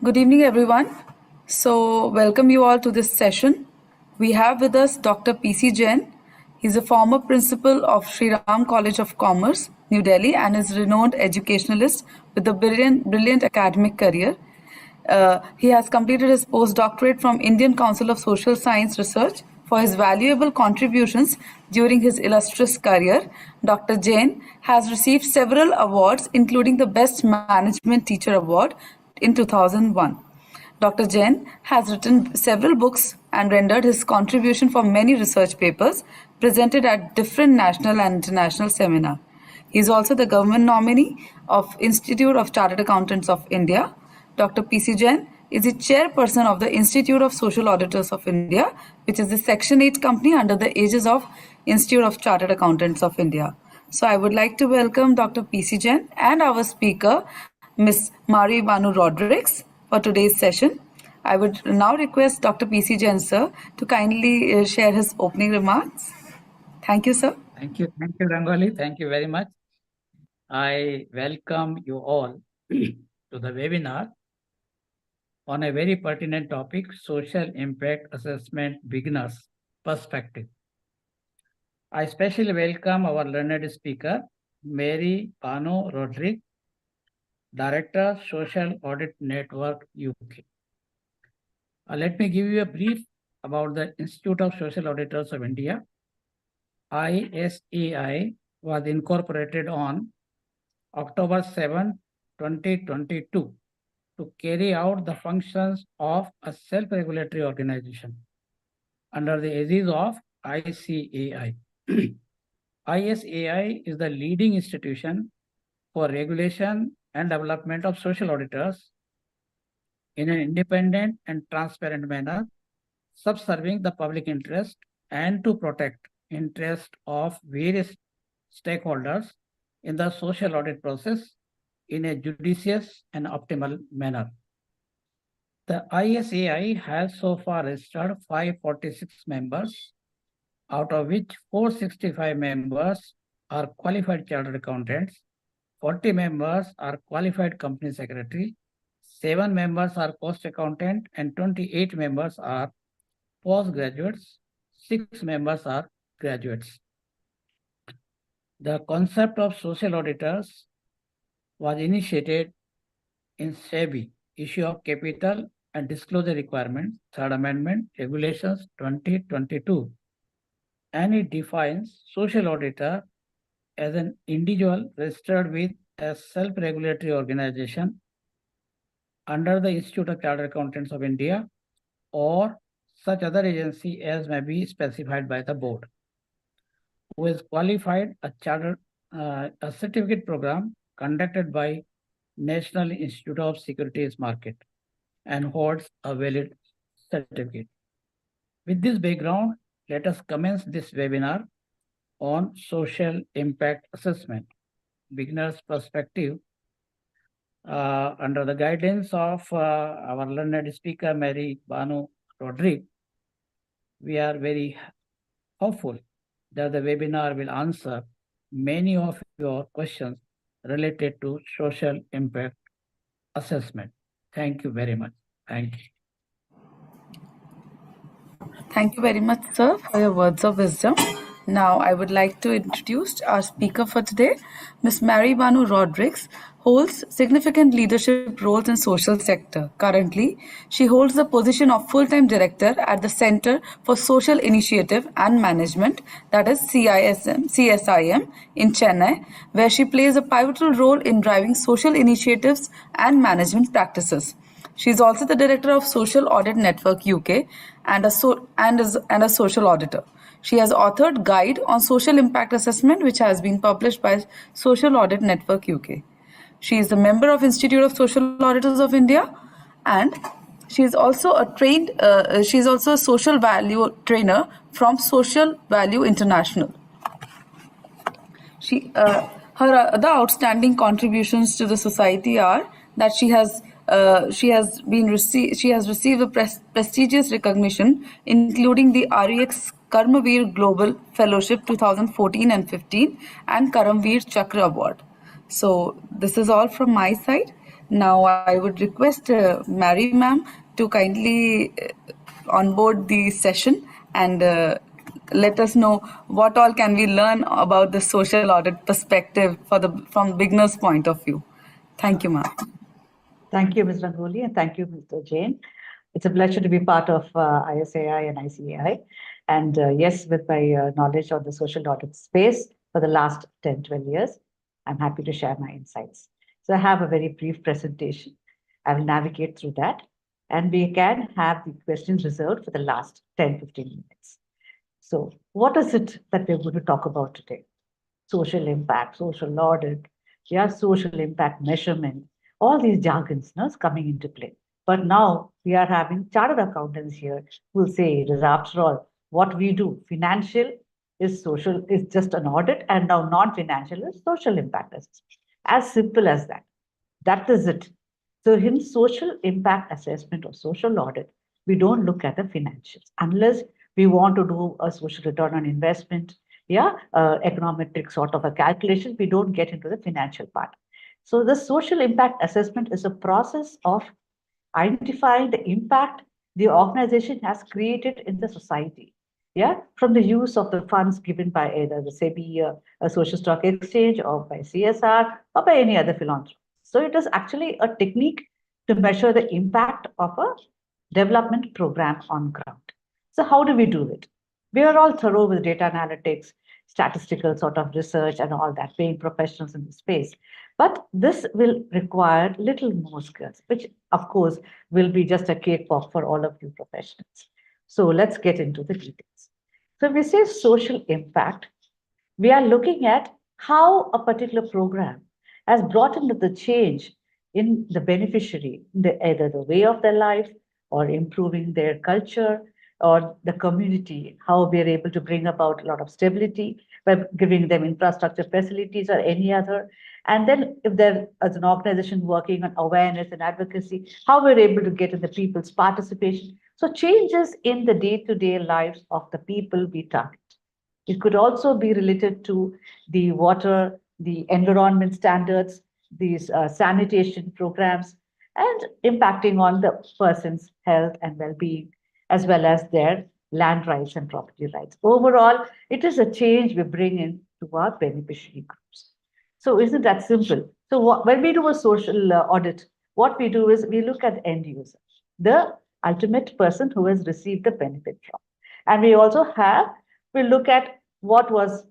Good evening, everyone. So, welcome you all to this session. We have with us Dr. P.C. Jain. He's a former principal of Sri Ram College of Commerce, New Delhi, and is a renowned educationalist with a brilliant academic career. He has completed his postdoctorate from Indian Council of Social Science Research. For his valuable contributions during his illustrious career, Dr. Jain has received several awards, including the Best Management Teacher Award in 2001. Dr. Jain has written several books and rendered his contribution for many research papers presented at different national and international seminars. He is also the government nominee of Institute of Chartered Accountants of India. Dr. P.C. Jain is the chairperson of the Institute of Social Auditors of India, which is the Section 8 company under the aegis of Institute of Chartered Accountants of India. So I would like to welcome Dr. P.C. Jain and our speaker, Ms. Mari Banu Rodrigues, for today's session. I would now request Dr. P.C. Jain, sir, to kindly share his opening remarks. Thank you, sir. Thank you, Rangoli. Thank you very much. I welcome you all to the webinar on a very pertinent topic, Social Impact Assessment Beginners Perspective. I especially welcome our learned speaker, Mary Banu Rodrigues, Director, Social Audit Network, UK. Let me give you a brief about the Institute of Social Auditors of India. ISAI was incorporated on October 7, 2022 to carry out the functions of a self-regulatory organization under the aegis of ICAI. ISAI is the leading institution for regulation and development of social auditors in an independent and transparent manner, subserving the public interest and to protect interest of various stakeholders in the social audit process in a judicious and optimal manner. The ISAI has so far registered 546 members, out of which 465 members are qualified chartered accountants, 40 members are qualified company secretary, 7 members are post accountant, and 28 members are postgraduates, 6 members are graduates. The concept of social auditors was initiated in SEBI, Issue of Capital and Disclosure Requirements, Third Amendment, Regulations 2022. And it defines social auditor as an individual registered with a self-regulatory organization under the Institute of Chartered Accountants of India or such other agency as may be specified by the board, who is qualified a certificate program conducted by National Institute of Securities Market and holds a valid certificate. With this background, let us commence this webinar on social impact assessment, beginner's perspective, under the guidance of our learned speaker, Mary Banu Rodrigues. We are very hopeful that the webinar will answer many of your questions related to social impact assessment. Thank you very much. Thank you. Thank you very much, sir, for your words of wisdom. Now, I would like to introduce our speaker for today. Ms. Mary Banu Rodrigues holds significant leadership roles in social sector. Currently, she holds the position of full-time director at the Center for Social Initiative and Management, that is CSIM in Chennai, where she plays a pivotal role in driving social initiatives and management practices. She is also the director of Social Audit Network UK and a social auditor. She has authored Guide on Social Impact Assessment, which has been published by Social Audit Network UK. She is a member of Institute of Social Auditors of India, and she is also a social value trainer from Social Value International. Her other outstanding contributions to the society are that she has received a prestigious recognition, including the REX Karmavir Global Fellowship 2014 and 15 and Karamveer Chakra Award. So this is all from my side. Now, I would request Mary ma'am to kindly onboard the session and let us know what all can we learn about the social audit perspective from beginner's point of view. Thank you, ma'am. Thank you, Ms. Rangoli, and thank you, Mr. Jain. It's a pleasure to be part of ISAI and ICAI. And yes, with my knowledge of the social audit space for the last 10, 12 years, I'm happy to share my insights. So I have a very brief presentation. I will navigate through that, and we can have the questions reserved for the last 10, 15 minutes. So what is it that we're going to talk about today? Social impact, social audit, social impact measurement, all these jargons coming into play. But now we are having chartered accountants here who will say it is, after all, what we do. Financial is social, is just an audit, and now non-financial is social impact assessment. As simple as that. That is it. So in social impact assessment or social audit, we don't look at the financials unless we want to do a social return on investment, econometric sort of a calculation. We don't get into the financial part. So the social impact assessment is a process of identifying the impact the organization has created in the society. From the use of the funds given by either the SEBI, a social stock exchange, or by CSR, or by any other philanthropy. So it is actually a technique to measure the impact of a development program on ground. So how do we do it? We are all thorough with data analytics, statistical sort of research, and all that, paying professionals in the space. But this will require little more skills, which of course will be just a cakewalk for all of you professionals. So let's get into the details. So when we say social impact, we are looking at how a particular program has brought into the change in the beneficiary, either the way of their life or improving their culture or the community, how we are able to bring about a lot of stability by giving them infrastructure facilities or any other. And then if there is an organization working on awareness and advocacy, how we're able to get in the people's participation. So changes in the day-to-day lives of the people we target. It could also be related to the water, the environment standards, these sanitation programs, and impacting on the person's health and well-being, as well as their land rights and property rights. Overall, it is a change we bring in to our beneficiary groups. So isn't that simple? So when we do a social audit, what we do is we look at the end user, the ultimate person who has received the benefit from. And we also we look at what was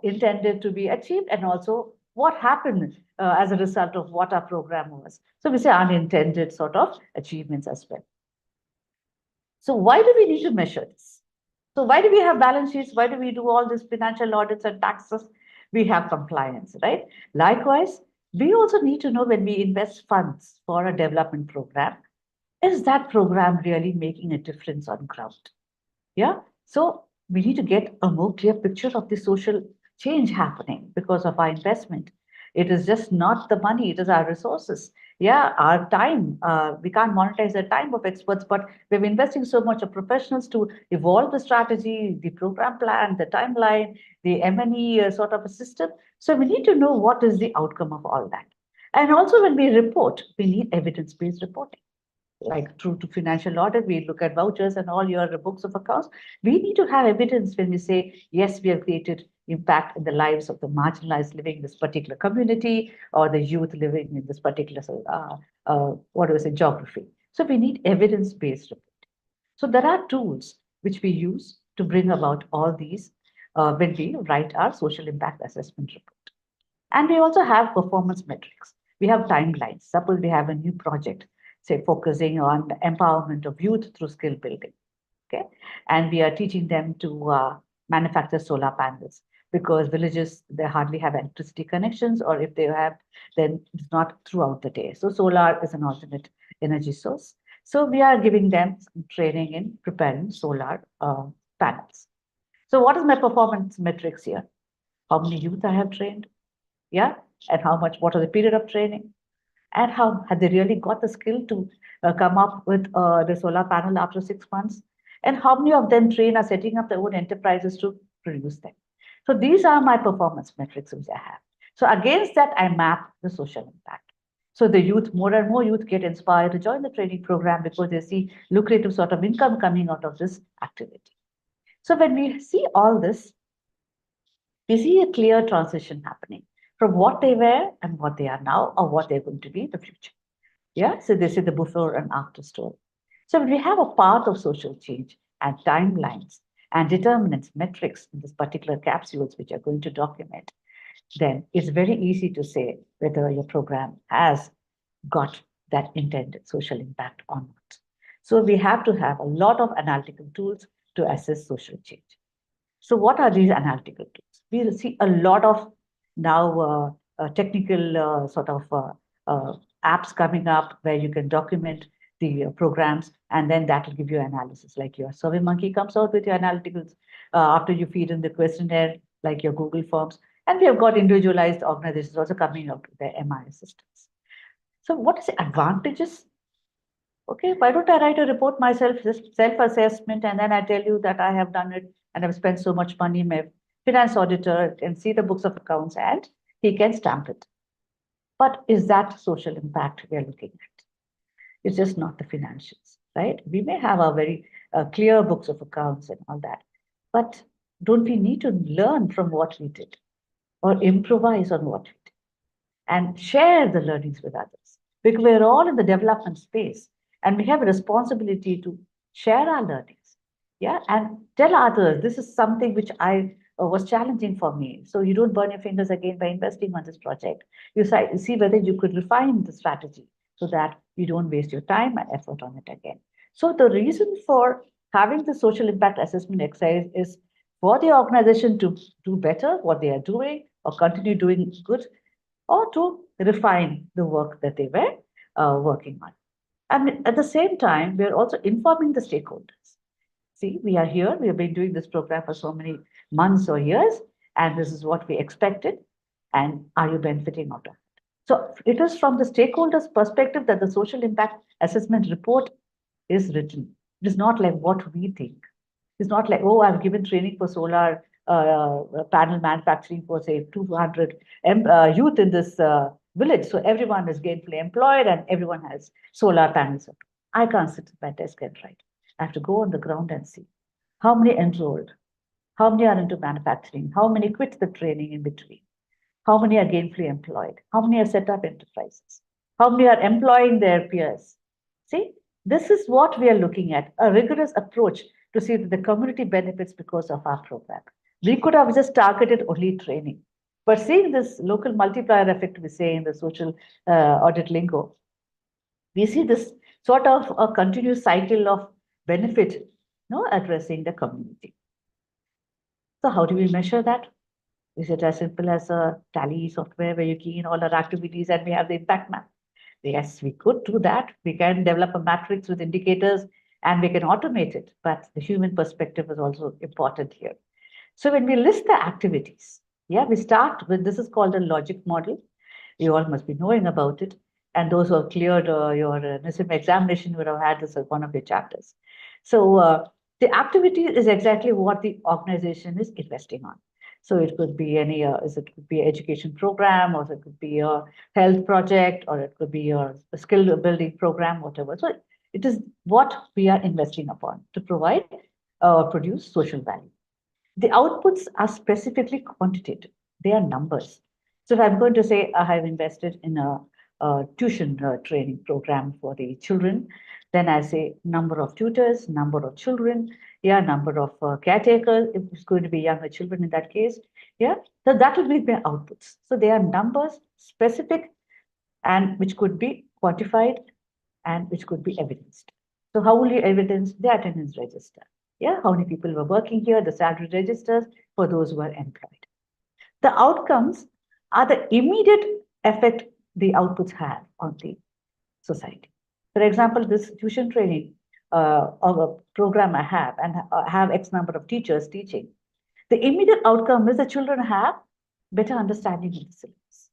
intended to be achieved and also what happened as a result of what our program was. So we say unintended sort of achievements as well. So why do we need to measure this? So why do we have balance sheets? Why do we do all these financial audits and taxes? We have compliance, right? Likewise, we also need to know when we invest funds for a development program, is that program really making a difference on ground? So we need to get a more clear picture of the social change happening because of our investment. It is just not the money, it is our resources. Our time. We can't monetize the time of experts, but we're investing so much of professionals to evolve the strategy, the program plan, the timeline, the M&E sort of a system. So we need to know what is the outcome of all that. And also when we report, we need evidence-based reporting. Like true to financial audit, we look at vouchers and all your books of accounts. We need to have evidence when we say, yes, we have created impact in the lives of the marginalized living in this particular community or the youth living in this particular, geography. So we need evidence-based reporting. So there are tools which we use to bring about all these when we write our social impact assessment report. And we also have performance metrics. We have timelines. Suppose we have a new project, say focusing on the empowerment of youth through skill building, okay? And we are teaching them to manufacture solar panels because villages, they hardly have electricity connections, or if they have, then it's not throughout the day. So solar is an alternate energy source. So we are giving them some training in preparing solar panels. So what is my performance metrics here? How many youth I have trained? And how much, what are the period of training? And how had they really got the skill to come up with the solar panel after 6 months? And how many of them train are setting up their own enterprises to produce them? So these are my performance metrics which I have. So against that, I map the social impact. So the youth, more and more youth get inspired to join the training program because they see lucrative sort of income coming out of this activity. So when we see all this, we see a clear transition happening from what they were and what they are now, or what they're going to be in the future. Yeah, so this is the before and after story. So we have a path of social change and timelines and determinants, metrics in this particular capsules which are going to document. Then it's very easy to say whether your program has got that intended social impact or not. So we have to have a lot of analytical tools to assess social change. So what are these analytical tools? We see a lot of now technical apps coming up where you can document the programs, and then that will give you analysis. Like your SurveyMonkey comes out with your analyticals after you feed in the questionnaire, like your Google Forms. And we have got individualized organizations also coming out with their MIS systems. So what is the advantages? Okay, why don't I write a report myself, just self-assessment, and then I tell you that I have done it and I've spent so much money. My finance auditor can see the books of accounts and he can stamp it. But is that social impact we are looking at? It's just not the financials, right? We may have a very clear books of accounts and all that, but don't we need to learn from what we did or improvise on what we did and share the learnings with others? Because we're all in the development space and we have a responsibility to share our learnings, yeah, and tell others this is something which I was challenging for me. So you don't burn your fingers again by investing on this project. You see whether you could refine the strategy so that you don't waste your time and effort on it again. So the reason for having the social impact assessment exercise is for the organization to do better what they are doing or continue doing good, or to refine the work that they were working on. And at the same time, we are also informing the stakeholders. See, we are here, we have been doing this program for so many months or years, and this is what we expected. And are you benefiting out of it? So it is from the stakeholders' perspective that the social impact assessment report is written. It is not like what we think. It's not like, oh, I've given training for solar panel manufacturing for, say, 200 youth in this village. So everyone is gainfully employed and everyone has solar panels. I can't sit at my desk and write. I have to go on the ground and see how many enrolled, how many are into manufacturing, how many quit the training in between, how many are gainfully employed, how many are set up enterprises, how many are employing their peers. See, this is what we are looking at, a rigorous approach to see that the community benefits because of our program. We could have just targeted only training, but seeing this local multiplier effect, we say in the social audit lingo, we see this sort of a continuous cycle of benefit, addressing the community. So how do we measure that? Is it as simple as a tally software where you key in all our activities and we have the impact map? Yes, we could do that. We can develop a matrix with indicators and we can automate it, but the human perspective is also important here. So when we list the activities, yeah, we start with, this is called a logic model. You all must be knowing about it. And those who have cleared your NISM examination would have had this as one of your chapters. So the activity is exactly what the organization is investing on. So it could be any, it could be an education program, or it could be a health project, or it could be a skill building program, whatever. So it is what we are investing upon to provide or produce social value. The outputs are specifically quantitative. They are numbers. So if I'm going to say I have invested in a tuition training program for the children, then I say number of tutors, number of children, yeah, number of caretakers, if it's going to be younger children in that case, yeah, so that will be my outputs. So they are numbers, specific, and which could be quantified and which could be evidenced. So how will you evidence? The attendance register. Yeah, how many people were working here, the salary registers for those who are employed. The outcomes are the immediate effect the outputs have on the society. For example, this tuition training of a program I have, and have X number of teachers teaching. The immediate outcome is the children have better understanding of the syllabus.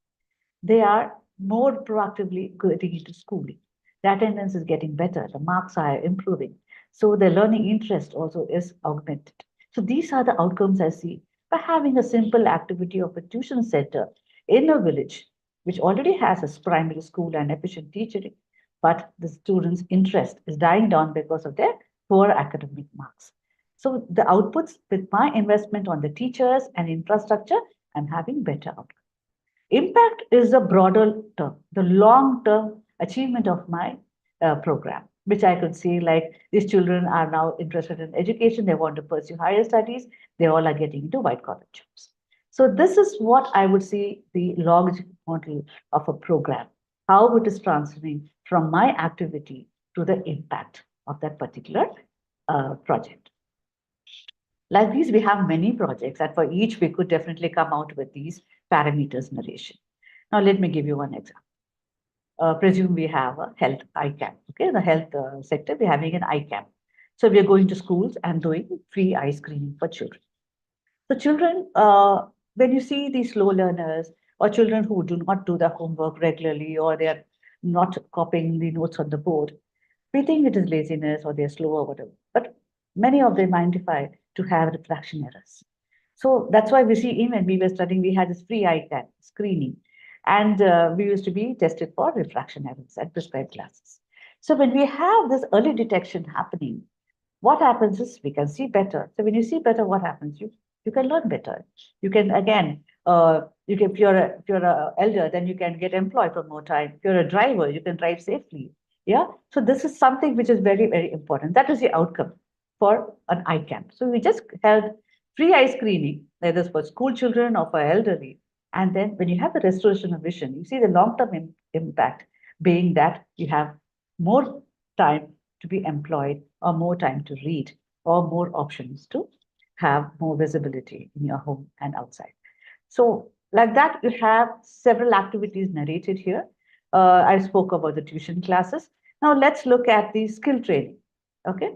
They are more proactively getting into schooling. The attendance is getting better. The marks are improving. So the learning interest also is augmented. So these are the outcomes I see by having a simple activity of a tuition center in a village which already has a primary school and efficient teaching, but the students' interest is dying down because of their poor academic marks. So the outputs with my investment on the teachers and infrastructure, I'm having better outcomes. Impact is the broader term, the long-term achievement of my program, which I could see like these children are now interested in education, they want to pursue higher studies, they all are getting into white-collar jobs. So this is what I would see the logic model of a program, how it is transferring from my activity to the impact of that particular project. Like these, we have many projects, and for each, we could definitely come out with these parameters narration. Now, let me give you one example. Presume we have a health ICAM, okay? The health sector, we're having an ICAM. So we are going to schools and doing free eye screening for children. So children, when you see these slow learners or children who do not do their homework regularly or they are not copying the notes on the board, we think it is laziness or they're slow or whatever. But many of them identify to have refraction errors. So that's why we see even when we were studying, we had this free ICAM screening. And we used to be tested for refraction errors at prescribed classes. So when we have this early detection happening, what happens is we can see better. So when you see better, what happens? You can learn better. You can, again, if you're an elder, then you can get employed for more time. If you're a driver, you can drive safely. Yeah. So this is something which is very, very important. That is the outcome for an ICAM. So we just held free eye screening, whether it's for school children or for elderly. And then when you have the restoration of vision, you see the long-term impact being that you have more time to be employed or more time to read or more options to have more visibility in your home and outside. So like that, you have several activities narrated here. I spoke about the tuition classes. Now let's look at the skill training, okay?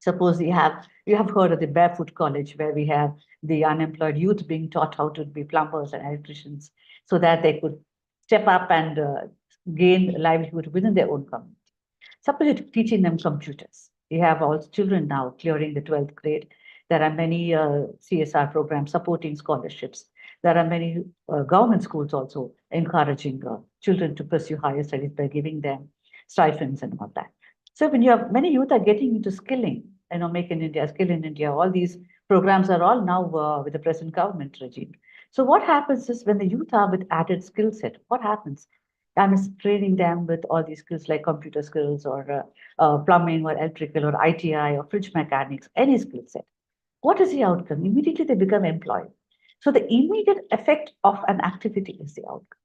Suppose you have heard of the Barefoot College, where we have the unemployed youth being taught how to be plumbers and electricians so that they could step up and gain livelihood within their own community. Suppose you're teaching them computers. You have all children now clearing the 12th grade. There are many CSR programs supporting scholarships. There are many government schools also encouraging children to pursue higher studies by giving them stipends and all that. So when you have many youth are getting into skilling, Make in India, Skill in India, all these programs are all now with the present government regime. So what happens is when the youth are with added skill set, what happens? I'm training them with all these skills like computer skills or plumbing or electrical or ITI or fridge mechanics, any skill set. What is the outcome? Immediately they become employed. So the immediate effect of an activity is the outcome.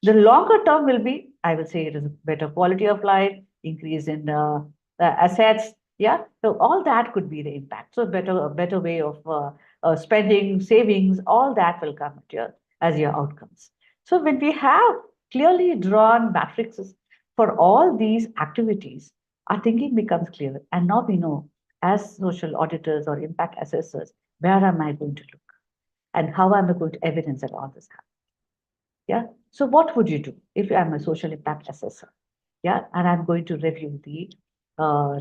The longer term will be, I will say it is a better quality of life, increase in assets. Yeah, so all that could be the impact. So a better way of spending, savings, all that will come as your outcomes. So when we have clearly drawn matrices for all these activities, our thinking becomes clear. And now we know, as social auditors or impact assessors, where am I going to look? And how am I going to evidence that all this happens? Yeah. So what would you do if I'm a social impact assessor? Yeah. And I'm going to review the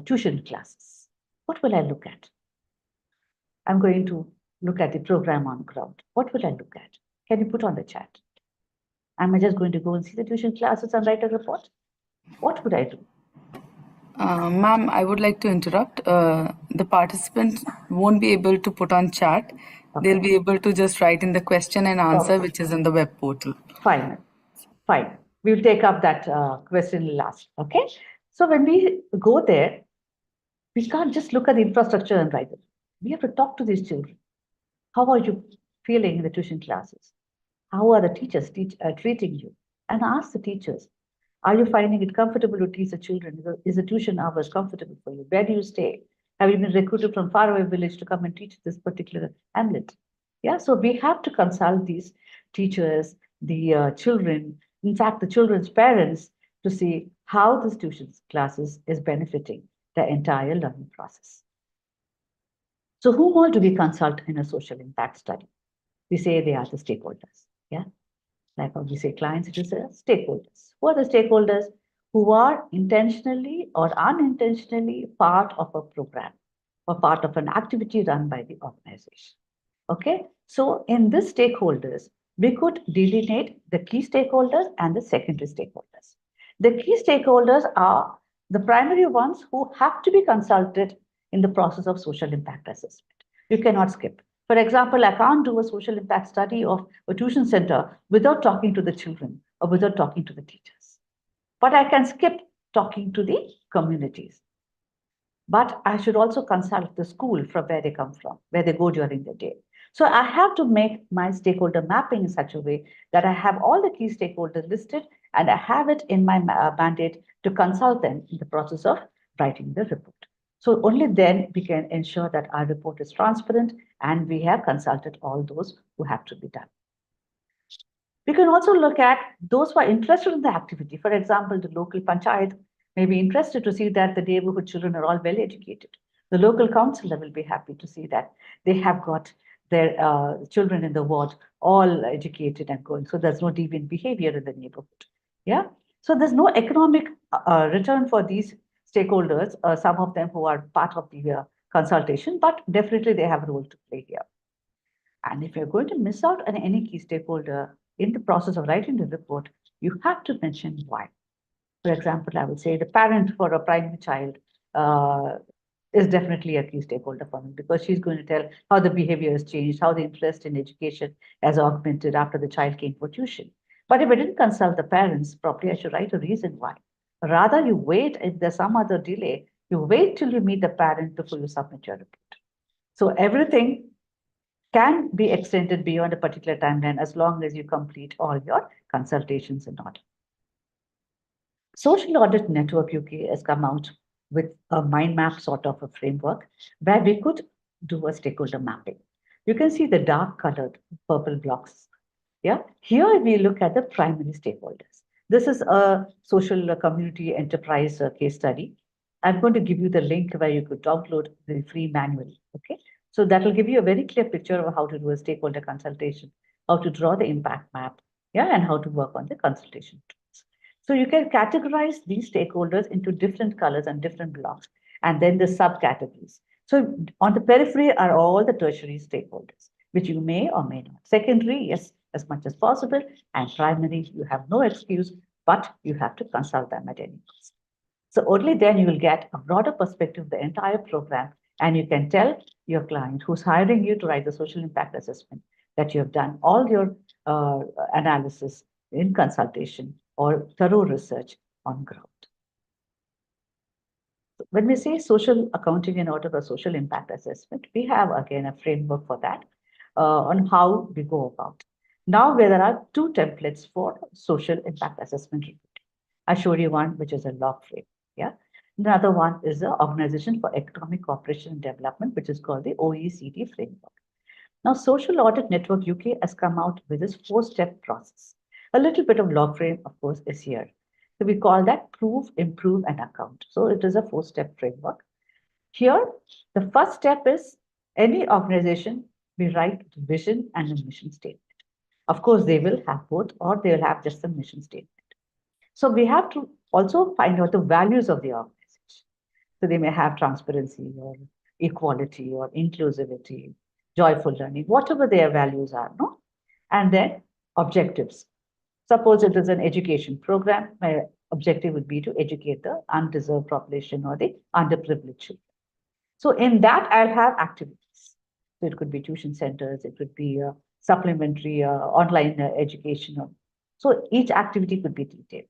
tuition classes. What will I look at? I'm going to look at the program on ground. What will I look at? Can you put on the chat? Am I just going to go and see the tuition classes and write a report? What would I do? Ma'am, I would like to interrupt. The participants won't be able to put on chat. Okay. They'll be able to just write in the question and answer, Okay. which is in the web portal. Fine. Fine. We'll take up that question last. Okay. So when we go there, we can't just look at the infrastructure and write it. We have to talk to these children. How are you feeling in the tuition classes? How are the teachers treating you? And ask the teachers, are you finding it comfortable to teach the children? Is the tuition hours comfortable for you? Where do you stay? Have you been recruited from faraway village to come and teach this particular hamlet? Yeah, so we have to consult these teachers, the children, in fact, the children's parents, to see how this tuition classes is benefiting the entire learning process. So whom all do we consult in a social impact study? We say they are the stakeholders. Yeah. Like when we say clients, it is stakeholders. Who are the stakeholders? Who are intentionally or unintentionally part of a program or part of an activity run by the organization. Okay. So in this stakeholders, we could delineate the key stakeholders and the secondary stakeholders. The key stakeholders are the primary ones who have to be consulted in the process of social impact assessment. You cannot skip. For example, I can't do a social impact study of a tuition center without talking to the children or without talking to the teachers. But I can skip talking to the communities. But I should also consult the school from where they come from, where they go during the day. So I have to make my stakeholder mapping in such a way that I have all the key stakeholders listed and I have it in my mandate to consult them in the process of writing the report. So only then we can ensure that our report is transparent and we have consulted all those who have to be done. We can also look at those who are interested in the activity. For example, the local panchayat may be interested to see that the neighborhood children are all well educated. The local councillor will be happy to see that they have got their children in the ward all educated and going. So there's no deviant behavior in the neighborhood. Yeah. So there's no economic return for these stakeholders, some of them who are part of the consultation, but definitely they have a role to play here. And if you're going to miss out on any key stakeholder in the process of writing the report, you have to mention why. For example, I would say the parent for a primary child is definitely a key stakeholder for me because she's going to tell how the behavior has changed, how the interest in education has augmented after the child came for tuition. But if I didn't consult the parents properly, I should write a reason why. Rather, you wait, if there's some other delay, you wait till you meet the parent before you submit your report. So everything can be extended beyond a particular timeline as long as you complete all your consultations in order. Social Audit Network UK has come out with a mind map sort of a framework where we could do a stakeholder mapping. You can see the dark colored purple blocks. Yeah, here we look at the primary stakeholders. This is a social community enterprise case study. I'm going to give you the link where you could download the free manual. Okay, so that will give you a very clear picture of how to do a stakeholder consultation, how to draw the impact map, yeah, and how to work on the consultation tools. So you can categorize these stakeholders into different colors and different blocks, and then the subcategories. So on the periphery are all the tertiary stakeholders, which you may or may not. Secondary, yes, as much as possible, and primary, you have no excuse, but you have to consult them at any cost. So only then you will get a broader perspective of the entire program, and you can tell your client who's hiring you to write the social impact assessment that you have done all your analysis in consultation or thorough research on ground. When we say social accounting in order for social impact assessment, we have again a framework for that on how we go about. Now, where there are two templates for social impact assessment reporting. I showed you one, which is a log frame. Yeah. Another one is the Organization for Economic Cooperation and Development, which is called the OECD framework. Now, Social Audit Network UK has come out with this 4-step process. A little bit of log frame, of course, is here. So we call that prove, improve, and account. So it is a 4-step framework. Here, the first step is any organization, we write the vision and a mission statement. Of course, they will have both, or they will have just a mission statement. So we have to also find out the values of the organization. So they may have transparency or equality or inclusivity, joyful learning, whatever their values are, no? And then objectives. Suppose it is an education program, my objective would be to educate the undeserved population or the underprivileged children. So in that, I'll have activities. So it could be tuition centers, it could be supplementary online education. So each activity could be detailed.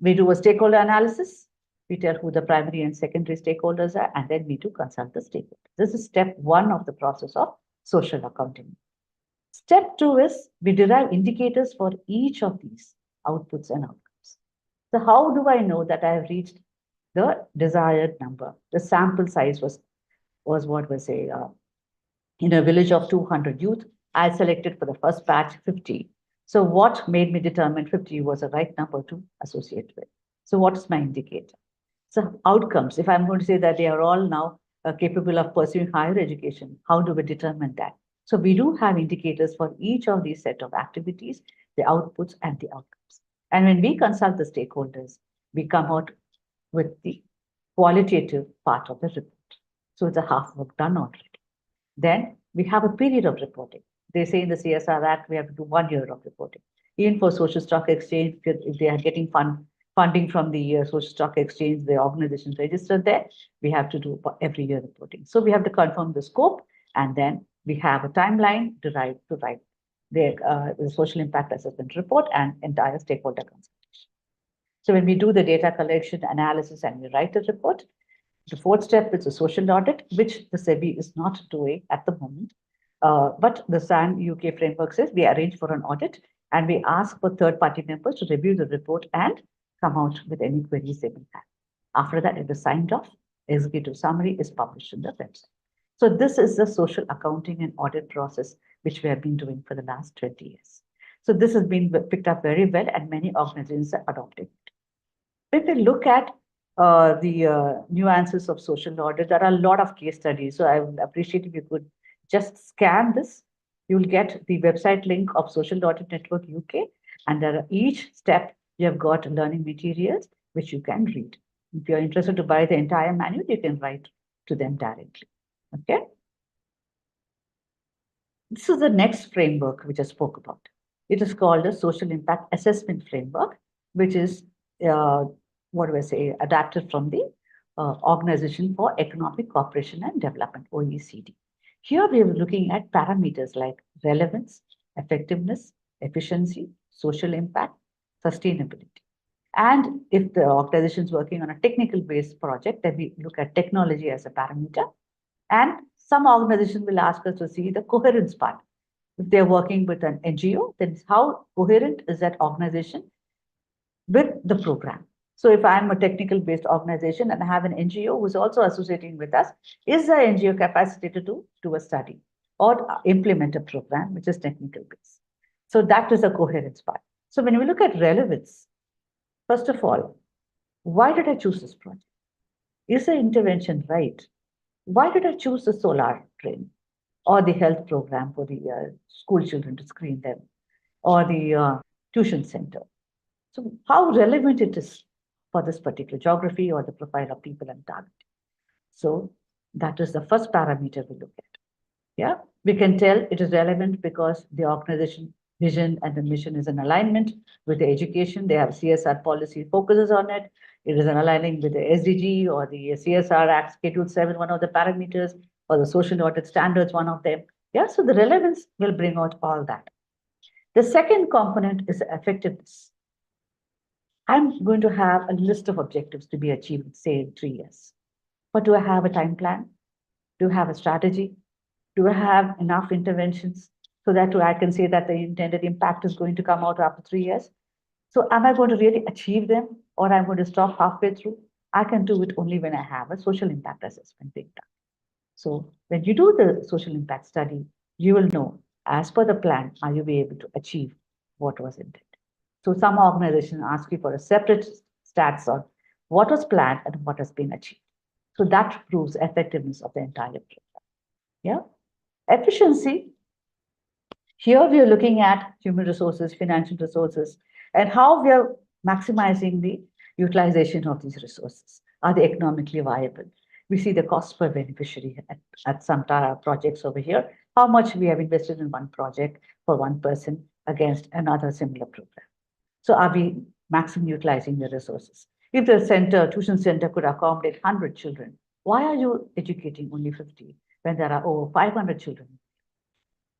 We do a stakeholder analysis. We tell who the primary and secondary stakeholders are, and then we do consult the stakeholders. This is step 1 of the process of social accounting. Step 2 is we derive indicators for each of these outputs and outcomes. So how do I know that I have reached the desired number? The sample size was what was say in a village of 200 youth, I selected for the first batch 50. So what made me determine 50 was the right number to associate with? So what is my indicator? So outcomes, if I'm going to say that they are all now capable of pursuing higher education, how do we determine that? So we do have indicators for each of these set of activities, the outputs and the outcomes. And when we consult the stakeholders, we come out with the qualitative part of the report. So it's a half work done already. Then we have a period of reporting. They say in the CSR Act, we have to do 1 year of reporting. Even for Social Stock Exchange, if they are getting funding from the Social Stock Exchange, the organizations registered there, we have to do for every year reporting. So we have to confirm the scope, and then we have a timeline to write the social impact assessment report and entire stakeholder consultation. So when we do the data collection analysis and we write a report, the fourth step is a social audit, which the SEBI is not doing at the moment. But the SAN UK framework says we arrange for an audit and we ask for third-party members to review the report and come out with any queries they may have. After that, it is signed off. Executive summary is published in the website. So this is the social accounting and audit process which we have been doing for the last 20 years. So this has been picked up very well, and many organizations are adopting it. If we look at the nuances of social audit, there are a lot of case studies. So I would appreciate if you could just scan this. You'll get the website link of Social Audit Network UK, and there are each step you have got learning materials which you can read. If you're interested to buy the entire manual, you can write to them directly. Okay. This is the next framework which I spoke about. It is called a Social Impact Assessment Framework, which is adapted from the Organization for Economic Cooperation and Development, OECD. Here we are looking at parameters like relevance, effectiveness, efficiency, social impact, sustainability. And if the organization is working on a technical based project, then we look at technology as a parameter. And some organizations will ask us to see the coherence part. If they're working with an NGO, then how coherent is that organization with the program? So if I'm a technical based organization and I have an NGO who's also associating with us, is the NGO capacitated to do a study or implement a program which is technical based? So that is a coherence part. So when we look at relevance, first of all, why did I choose this project? Is the intervention right? Why did I choose the solar training or the health program for the school children to screen them or the tuition center? So how relevant it is for this particular geography or the profile of people and target. So that is the first parameter we look at. Yeah, we can tell it is relevant because the organization vision and the mission is in alignment with the education. They have CSR policy focuses on it. It is in aligning with the SDG or the CSR Act Schedule 7, one of the parameters, or the social audit standards, one of them. Yeah, so the relevance will bring out all that. The second component is effectiveness. I'm going to have a list of objectives to be achieved, say, in 3 years. But do I have a time plan? Do I have a strategy? Do I have enough interventions so that I can say that the intended impact is going to come out after 3 years? So am I going to really achieve them, or I'm going to stop halfway through? I can do it only when I have a social impact assessment being done. So when you do the social impact study, you will know, as per the plan, are you be able to achieve what was intended? So some organizations ask you for a separate stats on what was planned and what has been achieved. So that proves effectiveness of the entire program. Yeah. Efficiency. Here we are looking at human resources, financial resources, and how we are maximizing the utilization of these resources. Are they economically viable? We see the cost per beneficiary at some projects over here, how much we have invested in one project for one person against another similar program. So are we maximum utilizing the resources? If the tuition center could accommodate 100 children, why are you educating only 50 when there are over 500 children?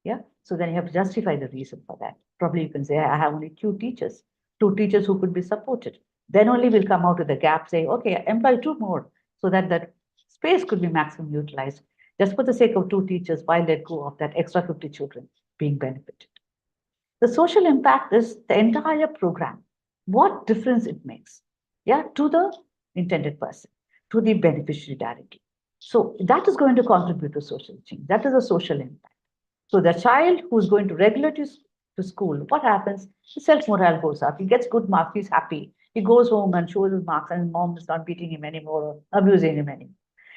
Yeah, so then you have to justify the reason for that. Probably you can say, I have only two teachers who could be supported. Then only we'll come out with the gap, say, okay, employ 2 more so that that space could be maximum utilized. Just for the sake of 2 teachers, why let go of that extra 50 children being benefited? The social impact is the entire program, what difference it makes, yeah, to the intended person, to the beneficiary directly. So that is going to contribute to social change. That is a social impact. So the child who's going to regularly to school, what happens? His self-morale goes up. He gets good marks. He's happy. He goes home and shows his marks, and his mom is not beating him anymore or abusing him anymore.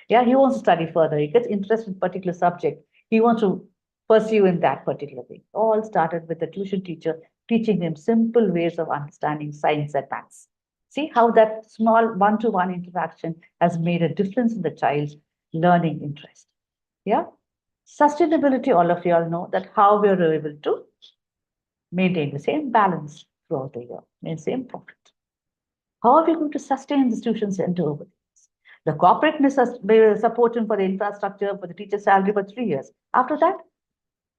Yeah, he wants to study further. He gets interested in a particular subject. He wants to pursue in that particular thing. All started with the tuition teacher teaching him simple ways of understanding science and maths. See how that small one-to-one interaction has made a difference in the child's learning interest. Yeah. Sustainability, all of you all know that how we are able to maintain the same balance throughout the year, maintain the same profit. How are we going to sustain the tuition center over this? The corporate may support him for the infrastructure, for the teacher salary for 3 years. After that,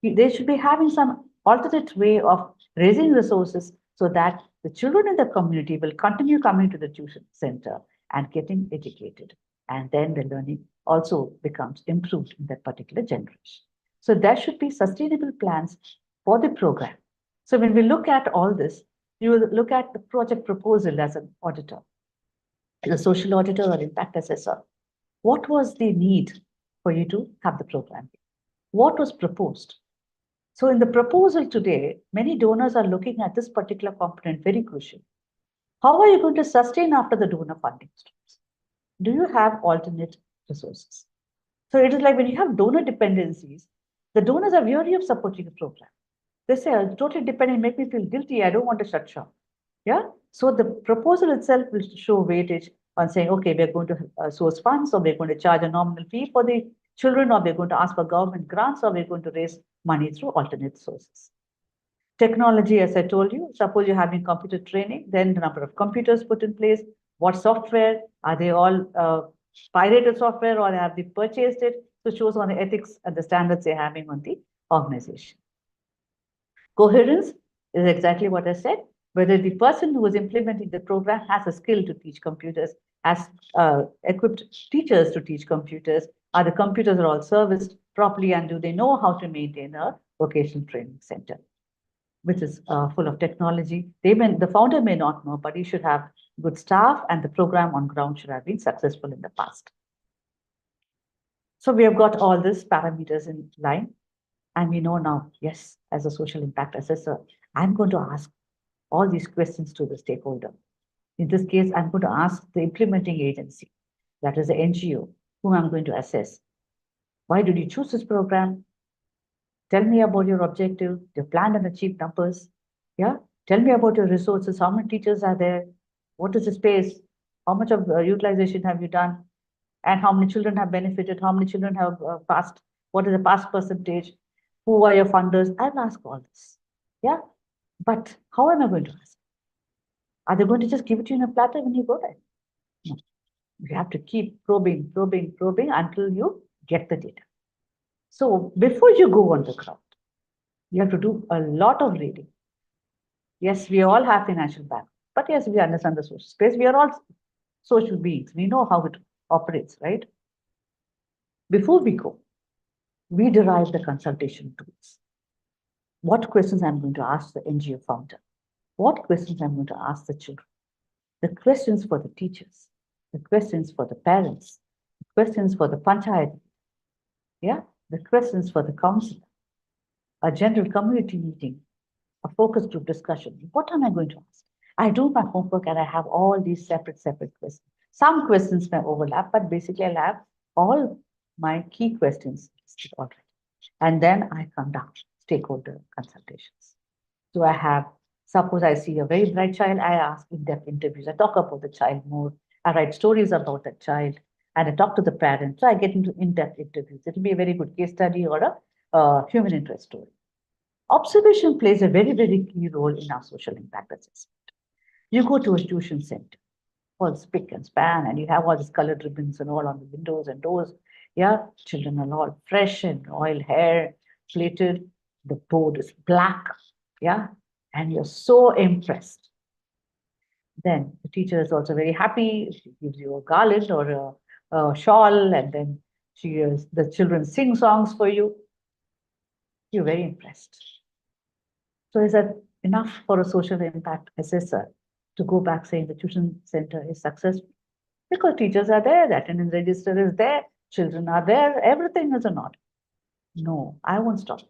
they should be having some alternate way of raising resources so that the children in the community will continue coming to the tuition center and getting educated. And then the learning also becomes improved in that particular generation. So there should be sustainable plans for the program. So when we look at all this, you will look at the project proposal as an auditor, as a social auditor or impact assessor. What was the need for you to have the program? What was proposed? So in the proposal today, many donors are looking at this particular component very crucial. How are you going to sustain after the donor funding stops? Do you have alternate resources? So it is like when you have donor dependencies, the donors are weary of supporting a program. They say, I'm totally dependent, make me feel guilty, I don't want to shut shop. Yeah. So the proposal itself will show weightage on saying, okay, we're going to source funds, or we're going to charge a nominal fee for the children, or we're going to ask for government grants, or we're going to raise money through alternate sources. Technology, as I told you, suppose you're having computer training, then the number of computers put in place, what software, are they all pirated software, or have they purchased it? So it shows on the ethics and the standards they're having on the organization. Coherence is exactly what I said. Whether the person who is implementing the program has a skill to teach computers, has equipped teachers to teach computers, are the computers are all serviced properly, and do they know how to maintain a vocational training center, which is full of technology. The founder may not know, but he should have good staff, and the program on ground should have been successful in the past. So we have got all these parameters in line. And we know now, yes, as a social impact assessor, I'm going to ask all these questions to the stakeholder. In this case, I'm going to ask the implementing agency, that is the NGO, whom I'm going to assess. Why did you choose this program? Tell me about your objective, your planned and achieved numbers. Yeah. Tell me about your resources. How many teachers are there? What is the space? How much of utilization have you done? And how many children have benefited? How many children have passed? What is the pass percentage? Who are your funders? I'll ask all this. Yeah. But how am I going to ask? Are they going to just give it to you in a platter when you go there? No. You have to keep probing until you get the data. So before you go on the ground, you have to do a lot of reading. Yes, we all have financial background, but yes, we understand the social space. We are all social beings. We know how it operates, right? Before we go, we derive the consultation tools. What questions I'm going to ask the NGO founder? What questions I'm going to ask the children? The questions for the teachers, the questions for the parents, the questions for the panchayat, yeah, the questions for the council, a general community meeting, a focus group discussion. What am I going to ask? I do my homework and I have all these separate questions. Some questions may overlap, but basically I'll have all my key questions listed already. And then I conduct stakeholder consultations. So I have, suppose I see a very bright child, I ask in-depth interviews. I talk about the child more. I write stories about that child, and I talk to the parents. So I get into in-depth interviews. It will be a very good case study or a human interest story. Observation plays a very key role in our social impact assessment. You go to a tuition center, all spick and span, and you have all these colored ribbons and all on the windows and doors. Yeah, children are all fresh and oil hair, plaited. The board is black. Yeah, and you're so impressed. Then the teacher is also very happy. She gives you a garland or a shawl, and then the children sing songs for you. You're very impressed. So is that enough for a social impact assessor to go back saying the tuition center is successful? Because teachers are there, the attendance register is there, children are there, everything is in order. No, I won't stop.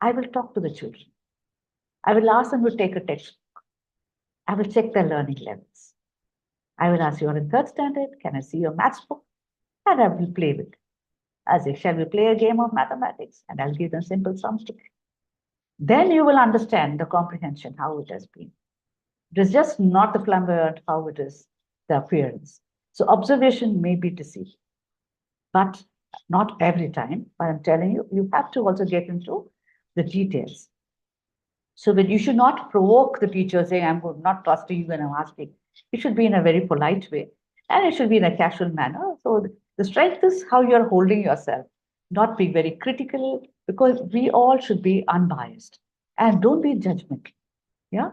I will talk to the children. I will ask them to take a textbook. I will check their learning levels. I will ask, you're in 3rd standard, can I see your maths book? And I will play with it. As if, shall we play a game of mathematics? And I'll give them simple sums to play. Then you will understand the comprehension, how it has been. It is just not the flamboyant, how it is, the appearance. So observation may be deceiving, but Not every time, but I'm telling you, you have to also get into the details. So that you should not provoke the teacher saying, I'm not trusting you when I'm asking. It should be in a very polite way and it should be in a casual manner. So the strength is how you're holding yourself, not be very critical, because we all should be unbiased and don't be judgmental. Yeah.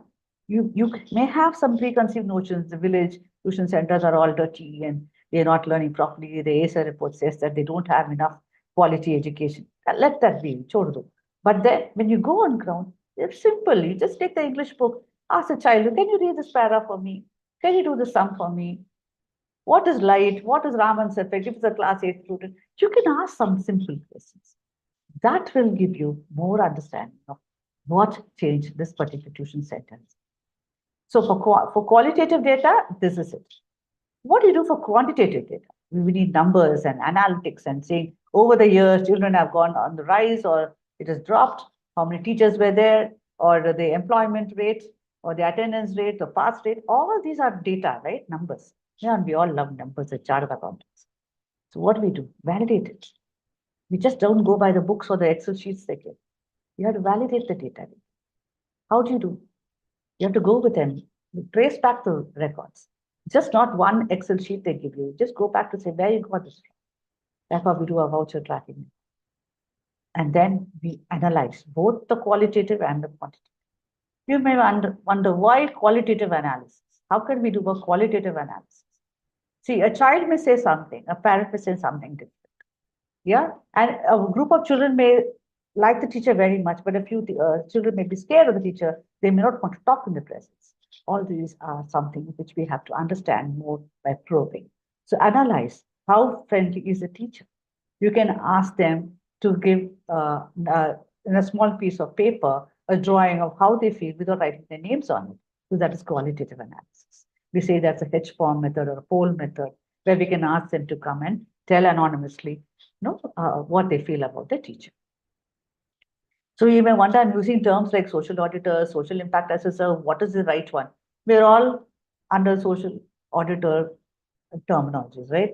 You may have some preconceived notions. The village tuition centers are all dirty and they're not learning properly. The ASA report says that they don't have enough quality education. Let that be, chhod do. But then when you go on ground, it's simple. You just take the English book, ask the child, can you read this para for me? Can you do the sum for me? What is light? What is Raman's effect? If it's a class 8 student, you can ask some simple questions. That will give you more understanding of what changed this particular tuition center. So for qualitative data, this is it. What do you do for quantitative data? We need numbers and analytics and saying over the years, children have gone on the rise or it has dropped, how many teachers were there, or the employment rate, or the attendance rate, the pass rate. All of these are data, right? Numbers. Yeah, and we all love numbers at Chartered Accountants. So what do we do? Validate it. We just don't go by the books or the Excel sheets they give. You have to validate the data. How do you do? You have to go with them, trace back the records. Just not one Excel sheet they give you. Just go back to say where you got this from. That's how we do our voucher tracking. And then we analyze both the qualitative and the quantitative. You may wonder why qualitative analysis? How can we do a qualitative analysis? See, a child may say something, a parent may say something different. Yeah, and a group of children may like the teacher very much, but a few children may be scared of the teacher. They may not want to talk in the presence. All these are something which we have to understand more by probing. So analyze how friendly is the teacher. You can ask them to give in a small piece of paper a drawing of how they feel without writing their names on it. So that is qualitative analysis. We say that's a H-form method or a poll method where we can ask them to come and tell anonymously what they feel about the teacher. So you may wonder, I'm using terms like social auditor, social impact assessor. What is the right one? We're all under social auditor terminologies, right?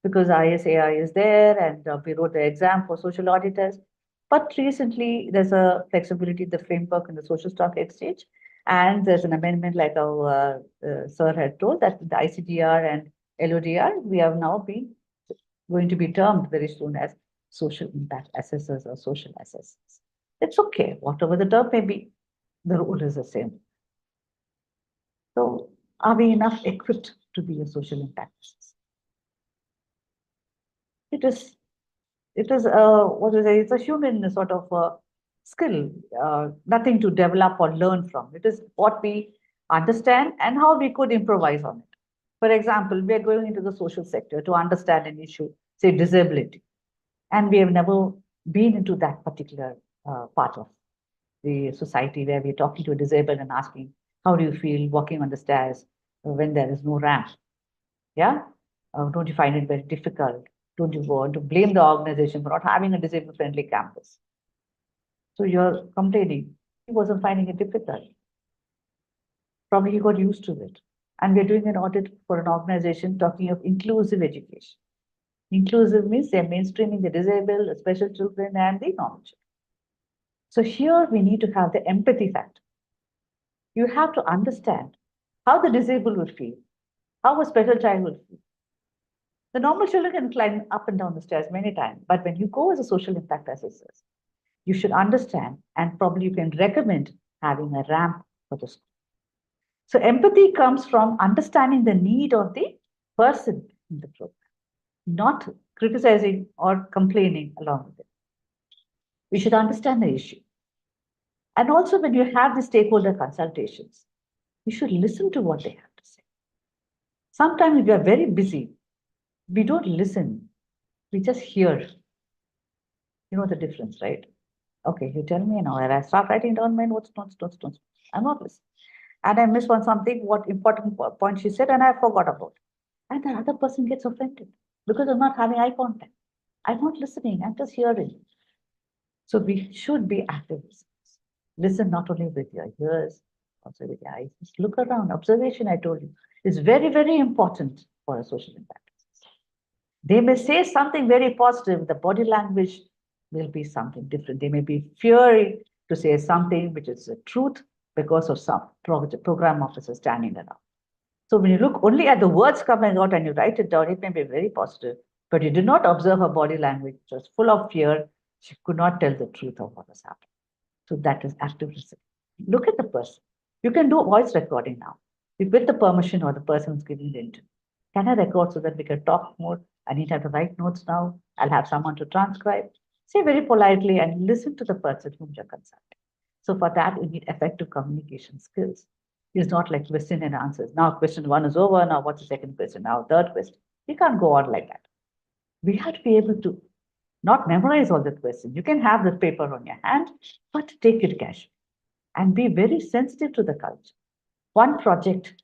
Because ISAI is there and we wrote the exam for social auditors. But recently, there's a flexibility in the framework in the social stock exchange. And there's an amendment like our sir had told that the ICDR and LODR, we have now been going to be termed very soon as social impact assessors or social assessors. It's okay, whatever the term may be, the role is the same. So are we enough equipped to be a social impact assessor? It's a human sort of skill, nothing to develop or learn from. It is what we understand and how we could improvise on it. For example, we are going into the social sector to understand an issue, say disability, and we have never been into that particular part of the society where we're talking to a disabled and asking, how do you feel walking on the stairs when there is no ramp? Yeah? Don't you find it very difficult? Don't you want to blame the organization for not having a disabled-friendly campus? So you're complaining. He wasn't finding it difficult. Probably he got used to it. And we're doing an audit for an organization talking of inclusive education. Inclusive means they're mainstreaming the disabled, the special children, and the normal children. So here we need to have the empathy factor. You have to understand how the disabled would feel, how a special child would feel. The normal children can climb up and down the stairs many times, but when you go as a social impact assessor, you should understand and probably you can recommend having a ramp for the school. So empathy comes from understanding the need of the person in the program, not criticizing or complaining along with it. We should understand the issue. And also when you have the stakeholder consultations, you should listen to what they have to say. Sometimes if we are very busy, we don't listen, we just hear. You know the difference, right? Okay, you tell me now, and I start writing down my notes. I'm not listening. And I miss on something, what important point she said, and I forgot about it. And the other person gets offended because I'm not having eye contact. I'm not listening, I'm just hearing. So we should be active listeners. Listen not only with your ears, also with your eyes. Just look around. Observation, I told you, is very, very important for a social impact. They may say something very positive, the body language will be something different. They may be fearing to say something which is the truth because of some program officer standing around. So when you look only at the words coming out and you write it down, it may be very positive, but you do not observe her body language, which was full of fear. She could not tell the truth of what was happening. So that is active listening. Look at the person. You can do voice recording now with the permission or the person who's giving the interview. Can I record so that we can talk more? I need to have to write notes now. I'll have someone to transcribe. Say very politely and listen to the person whom you're consulting. So for that, you need effective communication skills. It's not like question and answers. Now question one is over. Now what's the second question? Now third question. You can't go on like that. We have to be able to not memorize all the questions. You can have the paper on your hand, but take it casually and be very sensitive to the culture. One project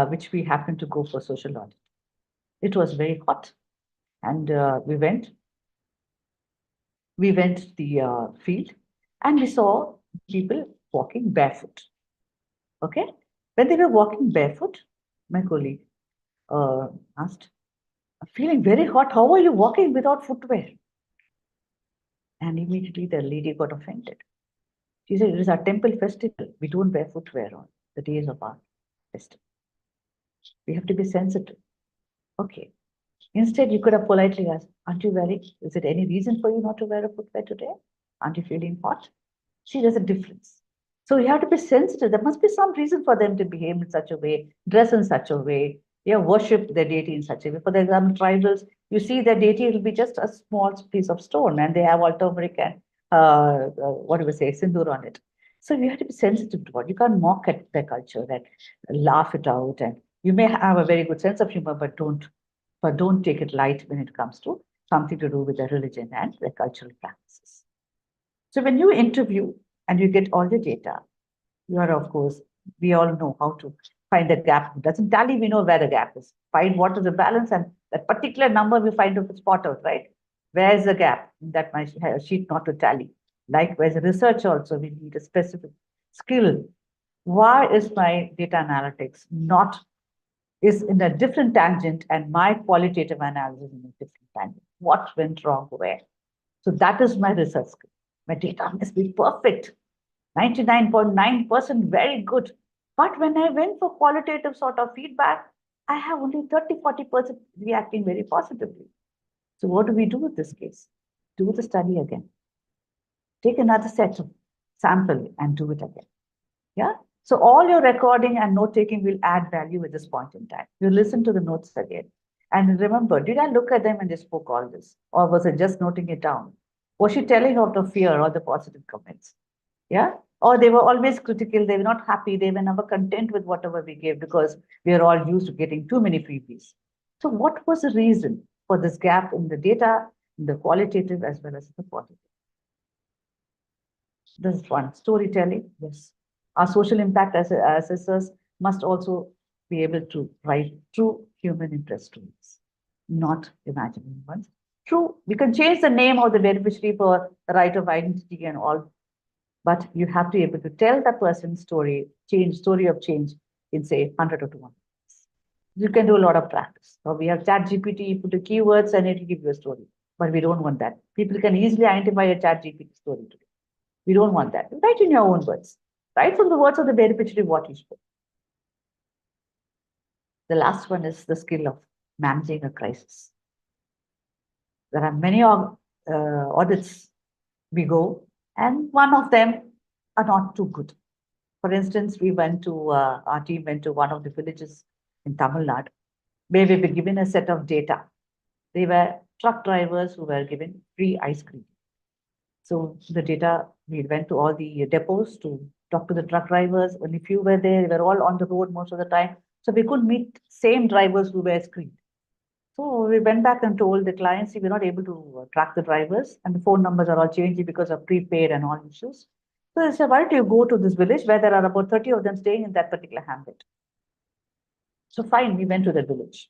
which we happened to go for social audit. It was very hot, and we went the field, and we saw people walking barefoot. Okay, when they were walking barefoot, my colleague asked, "Feeling very hot. How are you walking without footwear?" And immediately the lady got offended. She said, "It is our temple festival. We don't wear footwear on the days of our festival. We have to be sensitive." Okay. Instead, you could have politely asked, "Aren't you wearing? Is there any reason for you not to wear a footwear today? Aren't you feeling hot?" See, there's a difference. So you have to be sensitive. There must be some reason for them to behave in such a way, dress in such a way, worship their deity in such a way. For example, tribals, you see their deity will be just a small piece of stone, and they have all turmeric and what do we say, sindoor on it. So you have to be sensitive to what. You can't mock at their culture and laugh it out. And you may have a very good sense of humor, but don't take it light when it comes to something to do with their religion and their cultural practices. So when you interview and you get all the data, you are, of course, we all know how to find the gap. It doesn't tally, we know where the gap is. Find what is the balance, and that particular number we find out the spot out, right? Where's the gap? That my sheet not to tally. Likewise, research also, we need a specific skill. Why is my data analytics is in a different tangent and my qualitative analysis in a different tangent? What went wrong where? So that is my research skill. My data must be perfect. 99.9% very good. But when I went for qualitative sort of feedback, I have only 30-40% reacting very positively. So what do we do with this case? Do the study again. Take another set of sample and do it again. Yeah. So all your recording and note taking will add value at this point in time. You listen to the notes again. And remember, did I look at them and they spoke all this? Or was I just noting it down? Was she telling out of fear or the positive comments? Yeah. Or they were always critical. They were not happy. They were never content with whatever we gave because we are all used to getting too many freebies. So what was the reason for this gap in the data, in the qualitative as well as the quantitative? This is one. Storytelling. Yes. Our social impact assessors must also be able to write true human interest stories, not imaginary ones. True, we can change the name of the beneficiary for the right of identity and all, but you have to be able to tell the person's story of change in say 100 or 200. You can do a lot of practice. So we have ChatGPT, you put the keywords and it will give you a story, but we don't want that. People can easily identify a ChatGPT story today. We don't want that. Write in your own words. Write from the words of the beneficiary what you spoke. The last one is the skill of managing a crisis. There are many audits we go, and one of them are not too good. For instance, our team went to one of the villages in Tamil Nadu, where we were given a set of data. They were truck drivers who were given free ice cream. So the data, we went to all the depots to talk to the truck drivers. Only few were there. They were all on the road most of the time. So we could meet same drivers who were screened. So we went back and told the clients, we're not able to track the drivers and the phone numbers are all changing because of prepaid and all issues. So they said, why don't you go to this village where there are about 30 of them staying in that particular hamlet? So fine, we went to the village,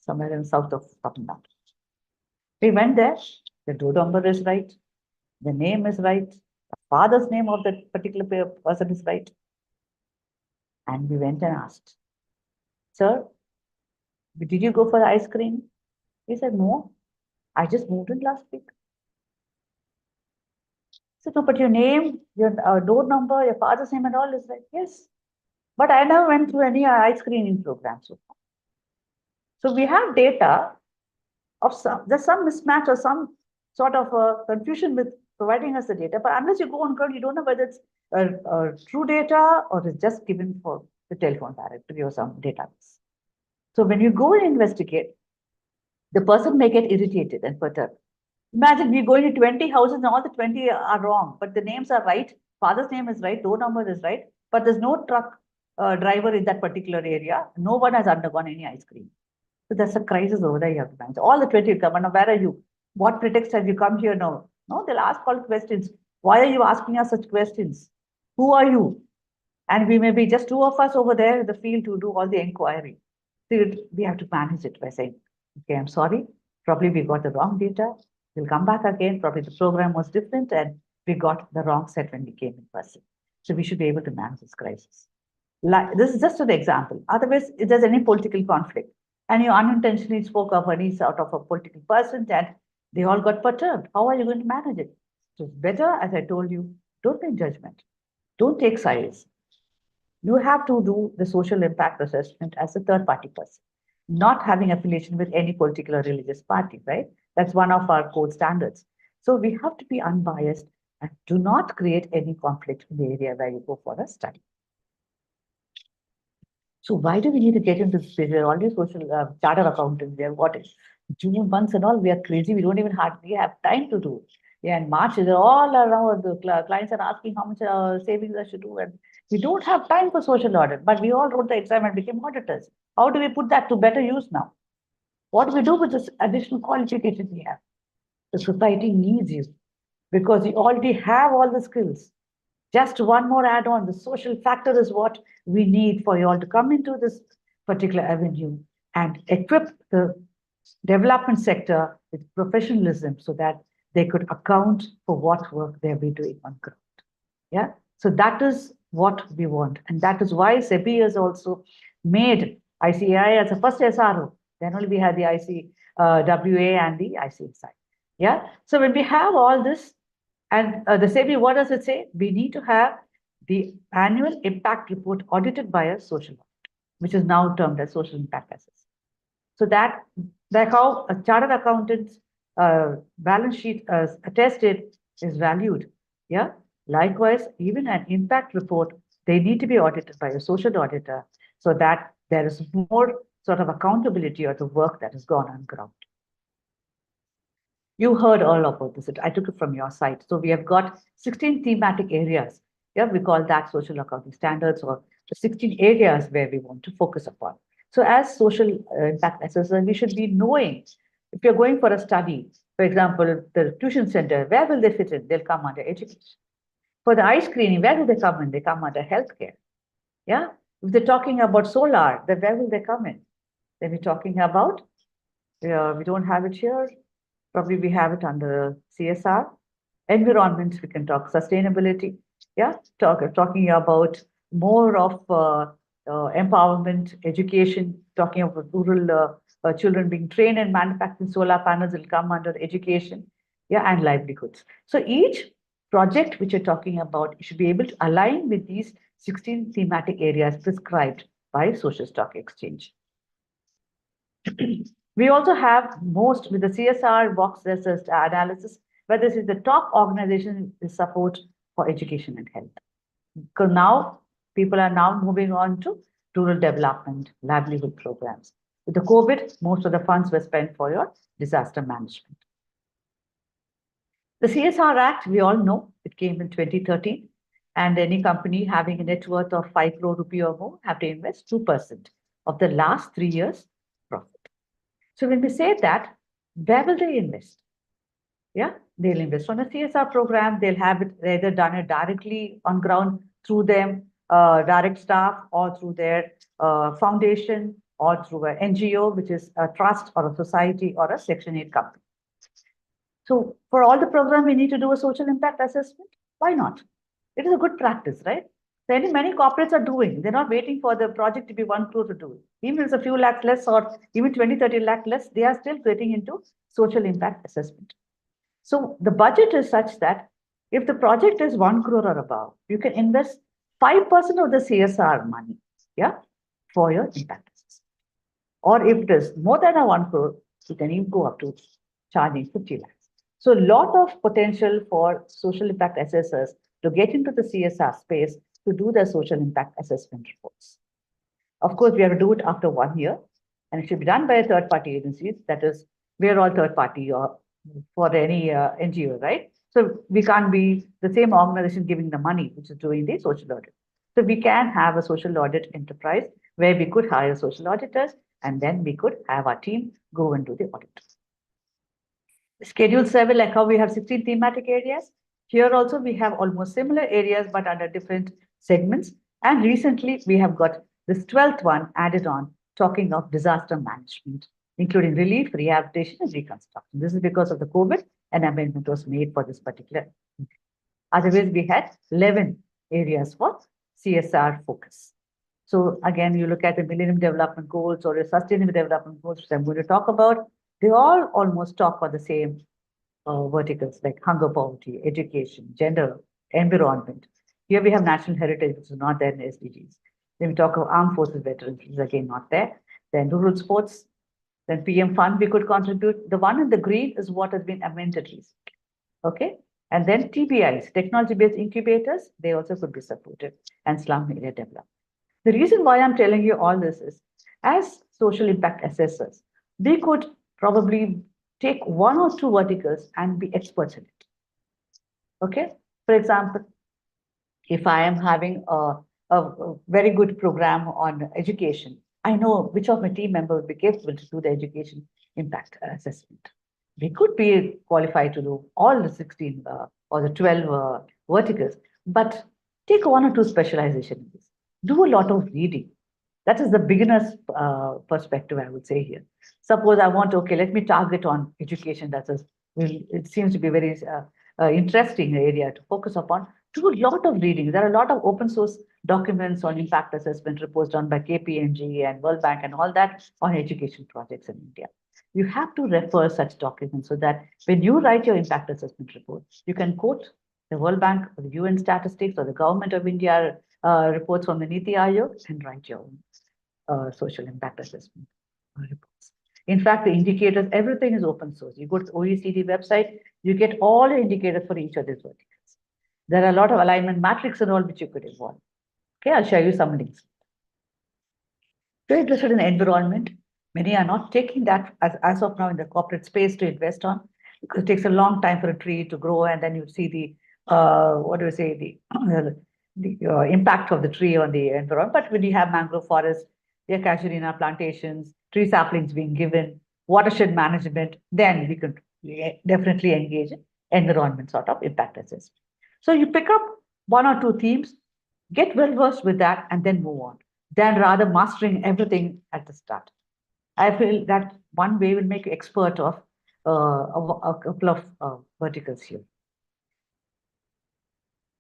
somewhere in south of Tamil Nadu. We went there, the door number is right, the name is right, the father's name of that particular person is right. And we went and asked, sir, did you go for the ice cream? He said, no, I just moved in last week. So, no, but your name, your door number, your father's name and all is like, yes. But I never went through any eye screening program so far. So we have data of there's some mismatch or some sort of confusion with providing us the data. But unless you go on ground, you don't know whether it's true data or it's just given for the telephone directory or some database. So when you go and investigate, the person may get irritated and perturbed. Imagine we go into 20 houses and all the 20 are wrong, but the names are right. Father's name is right, door number is right, but there's no truck driver in that particular area. No one has undergone any ice cream. So there's a crisis over there you have to manage. All the 20 come, and where are you? What pretext have you come here now? No, they'll ask all questions. Why are you asking us such questions? Who are you? And we may be just two of us over there in the field to do all the inquiry. So we have to manage it by saying, okay, I'm sorry, probably we got the wrong data. We'll come back again. Probably the program was different and we got the wrong set when we came in person. So we should be able to manage this crisis. Like, this is just an example. Otherwise, if there's any political conflict and you unintentionally spoke of any sort of a political person and they all got perturbed, how are you going to manage it? So it's better, as I told you, don't make judgment. Don't take sides. You have to do the social impact assessment as a third party person, not having affiliation with any particular religious party, right? That's one of our code standards. So we have to be unbiased and do not create any conflict in the area where you go for a study. So why do we need to get into this space? We're already social charter accountants. We have got it. June months and all, we are crazy. We don't even hardly have time to do. Yeah, and March is all around. The clients are asking how much savings I should do, and we don't have time for social audit. But we all wrote the exam and became auditors. How do we put that to better use now? What do we do with this additional qualification we have? The society needs you because you already have all the skills. Just one more add-on, the social factor is what we need for you all to come into this particular avenue and equip the development sector with professionalism so that they could account for what work they'll be doing on ground. Yeah, so that is what we want. And that is why SEBI has also made ICAI as a first SRO. Then only we had the ICWA and the ICSI. Yeah, so when we have all this, and the SEBI, what does it say? We need to have the annual impact report audited by a social audit, which is now termed as social impact assessment. So that, like how a chartered accountant's balance sheet attested is valued. Yeah. Likewise, even an impact report, they need to be audited by a social auditor so that there is more sort of accountability of the work that has gone on ground. You heard all about this. I took it from your site. So we have got 16 thematic areas. Yeah, we call that social accounting standards, or the 16 areas where we want to focus upon. So as social impact assessors, we should be knowing if you're going for a study, for example, the tuition center, where will they fit in? They'll come under education. For the eye screening, where do they come in? They come under healthcare. Yeah. If they're talking about solar, then where will they come in? Then we're talking about, we don't have it here. Probably we have it under CSR. Environment, we can talk sustainability. Yeah, talking about more of empowerment, education, talking about rural children being trained in manufacturing solar panels will come under education, yeah, and livelihoods. So each project which you're talking about, you should be able to align with these 16 thematic areas prescribed by Social Stock Exchange. We also have most with the CSR box analysis, where this is the top organization is support for education and health. Because now people are now moving on to rural development, livelihood programs. With the COVID, most of the funds were spent for your disaster management. The CSR Act, we all know, it came in 2013, and any company having a net worth of 5 crore rupee or more have to invest 2% of the last 3 years' profit. So when we say that, where will they invest? Yeah, they'll invest on a CSR program. They'll have it either done it directly on ground through them, direct staff, or through their foundation, or through an NGO, which is a trust or a society or a Section 8 company. So for all the program, we need to do a social impact assessment. Why not? It is a good practice, right? Many corporates are doing. They're not waiting for the project to be 1 crore to do it. Even if it's a few lakh less or even 20, 30 lakh less, they are still getting into social impact assessment. So the budget is such that if the project is 1 crore or above, you can invest 5% of the CSR money, yeah, for your impact assessment. Or if it is more than a 1 crore, you can even go up to charging 50 lakhs. So a lot of potential for social impact assessors to get into the CSR space to do their social impact assessment reports. Of course, we have to do it after 1 year, and it should be done by a third-party agencies. That is, we are all third-party or for any NGO, right? So we can't be the same organization giving the money, which is doing the social audit. So we can have a social audit enterprise where we could hire social auditors, and then we could have our team go and do the audit. Schedule survey, like how we have 16 thematic areas. Here also we have almost similar areas, but under different segments. And recently we have got this 12th one added on, talking of disaster management, including relief, rehabilitation, and reconstruction. This is because of the COVID, an amendment was made for this particular. Otherwise, we had 11 areas for CSR focus. So again, you look at the Millennium Development Goals or the Sustainable Development Goals, which I'm going to talk about, they all almost talk about the same verticals like hunger, poverty, education, gender, environment. Here we have national heritage, which is not there in SDGs. Then we talk of armed forces veterans, which is again not there. Then rural sports, then PM fund we could contribute. The one in the green is what has been amended recently. Okay. And then TBIs, technology-based incubators, they also could be supported, and slum area development. The reason why I'm telling you all this is, as social impact assessors, they could probably take 1 or 2 verticals and be experts in it. Okay. For example, if I am having a very good program on education, I know which of my team members will be capable to do the education impact assessment. They could be qualified to do all the 16 or the 12 verticals, but take 1 or 2 specializations. Do a lot of reading. That is the beginner's perspective, I would say here. Suppose I want, okay, let me target on education. It seems to be a very interesting area to focus upon. Do a lot of reading. There are a lot of open source documents on impact assessment reports done by KPMG and World Bank and all that on education projects in India. You have to refer such documents so that when you write your impact assessment report, you can quote the World Bank or the UN statistics or the Government of India reports from the Niti Aayog and write your own social impact assessment reports. In fact, the indicators, everything is open source. You go to the OECD website, you get all the indicators for each of these verticals. There are a lot of alignment matrix and all which you could involve. Okay, I'll show you some links. If you're interested in environment, many are not taking that as of now in the corporate space to invest on, because it takes a long time for a tree to grow, and then you see the impact of the tree on the environment. But when you have mangrove forests, there are casuarina plantations, tree saplings being given, watershed management, then we could definitely engage in environment sort of impact assessment. So you pick up 1 or 2 themes, get well versed with that, and then move on, than rather mastering everything at the start. I feel that one way will make you expert of a couple of verticals here.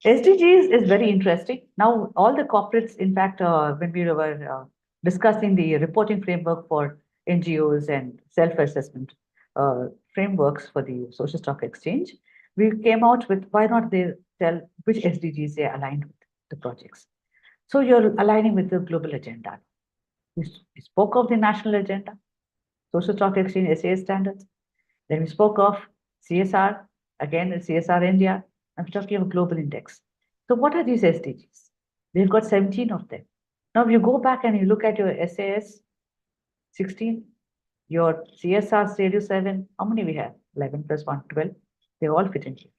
SDGs is very interesting. Now, all the corporates, in fact, when we were discussing the reporting framework for NGOs and self-assessment frameworks for the Social Stock Exchange, we came out with, why not they tell which SDGs they are aligned with the projects. So you're aligning with the global agenda. We spoke of the national agenda, Social Stock Exchange, SAA standards. Then we spoke of CSR, again, CSR India. I'm talking of global index. So what are these SDGs? We've got 17 of them. Now, if you go back and you look at your SAS 16, your CSR Schedule 7, how many we have? 11 plus 1, 12. They all fit in here.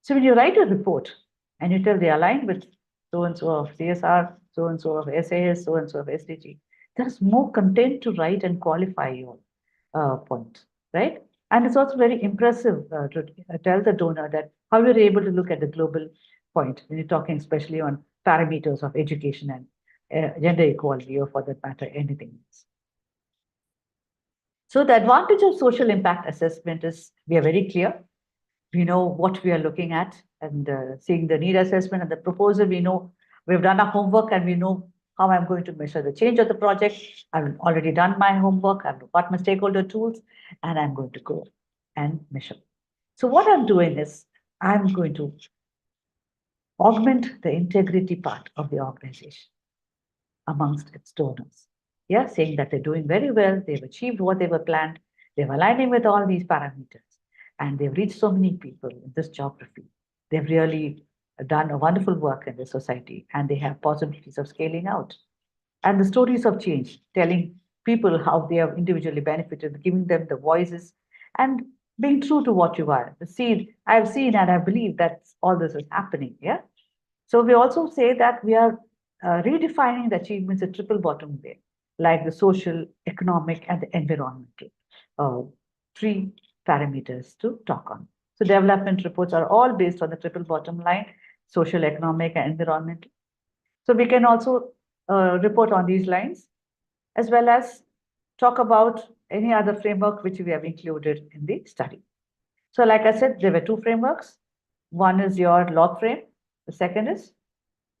So when you write a report and you tell they align with so-and-so of CSR, so-and-so of SAS, so-and-so of SDG, there's more content to write and qualify your point, right? And it's also very impressive to tell the donor that how you're able to look at the global point when you're talking especially on parameters of education and gender equality, or for that matter, anything else. So the advantage of social impact assessment is we are very clear. We know what we are looking at, and seeing the need assessment and the proposal, we know We've done our homework and we know how I'm going to measure the change of the project. I've already done my homework. I've got my stakeholder tools and I'm going to go and measure. So what I'm doing is I'm going to augment the integrity part of the organization amongst its donors. Yeah, saying that they're doing very well, they've achieved what they were planned, they're aligning with all these parameters, and they've reached so many people in this geography. They've really done a wonderful work in the society, and they have possibilities of scaling out. And the stories of change, telling people how they have individually benefited, giving them the voices, and being true to what you are. I've seen and I believe that all this is happening. Yeah. So we also say that we are redefining the achievements at triple bottom way, like the social, economic, and the environmental. Three parameters to talk on. So development reports are all based on the triple bottom line, social, economic, and environmental. So we can also report on these lines, as well as talk about any other framework which we have included in the study. So like I said, there were two frameworks. One is your log frame. The second is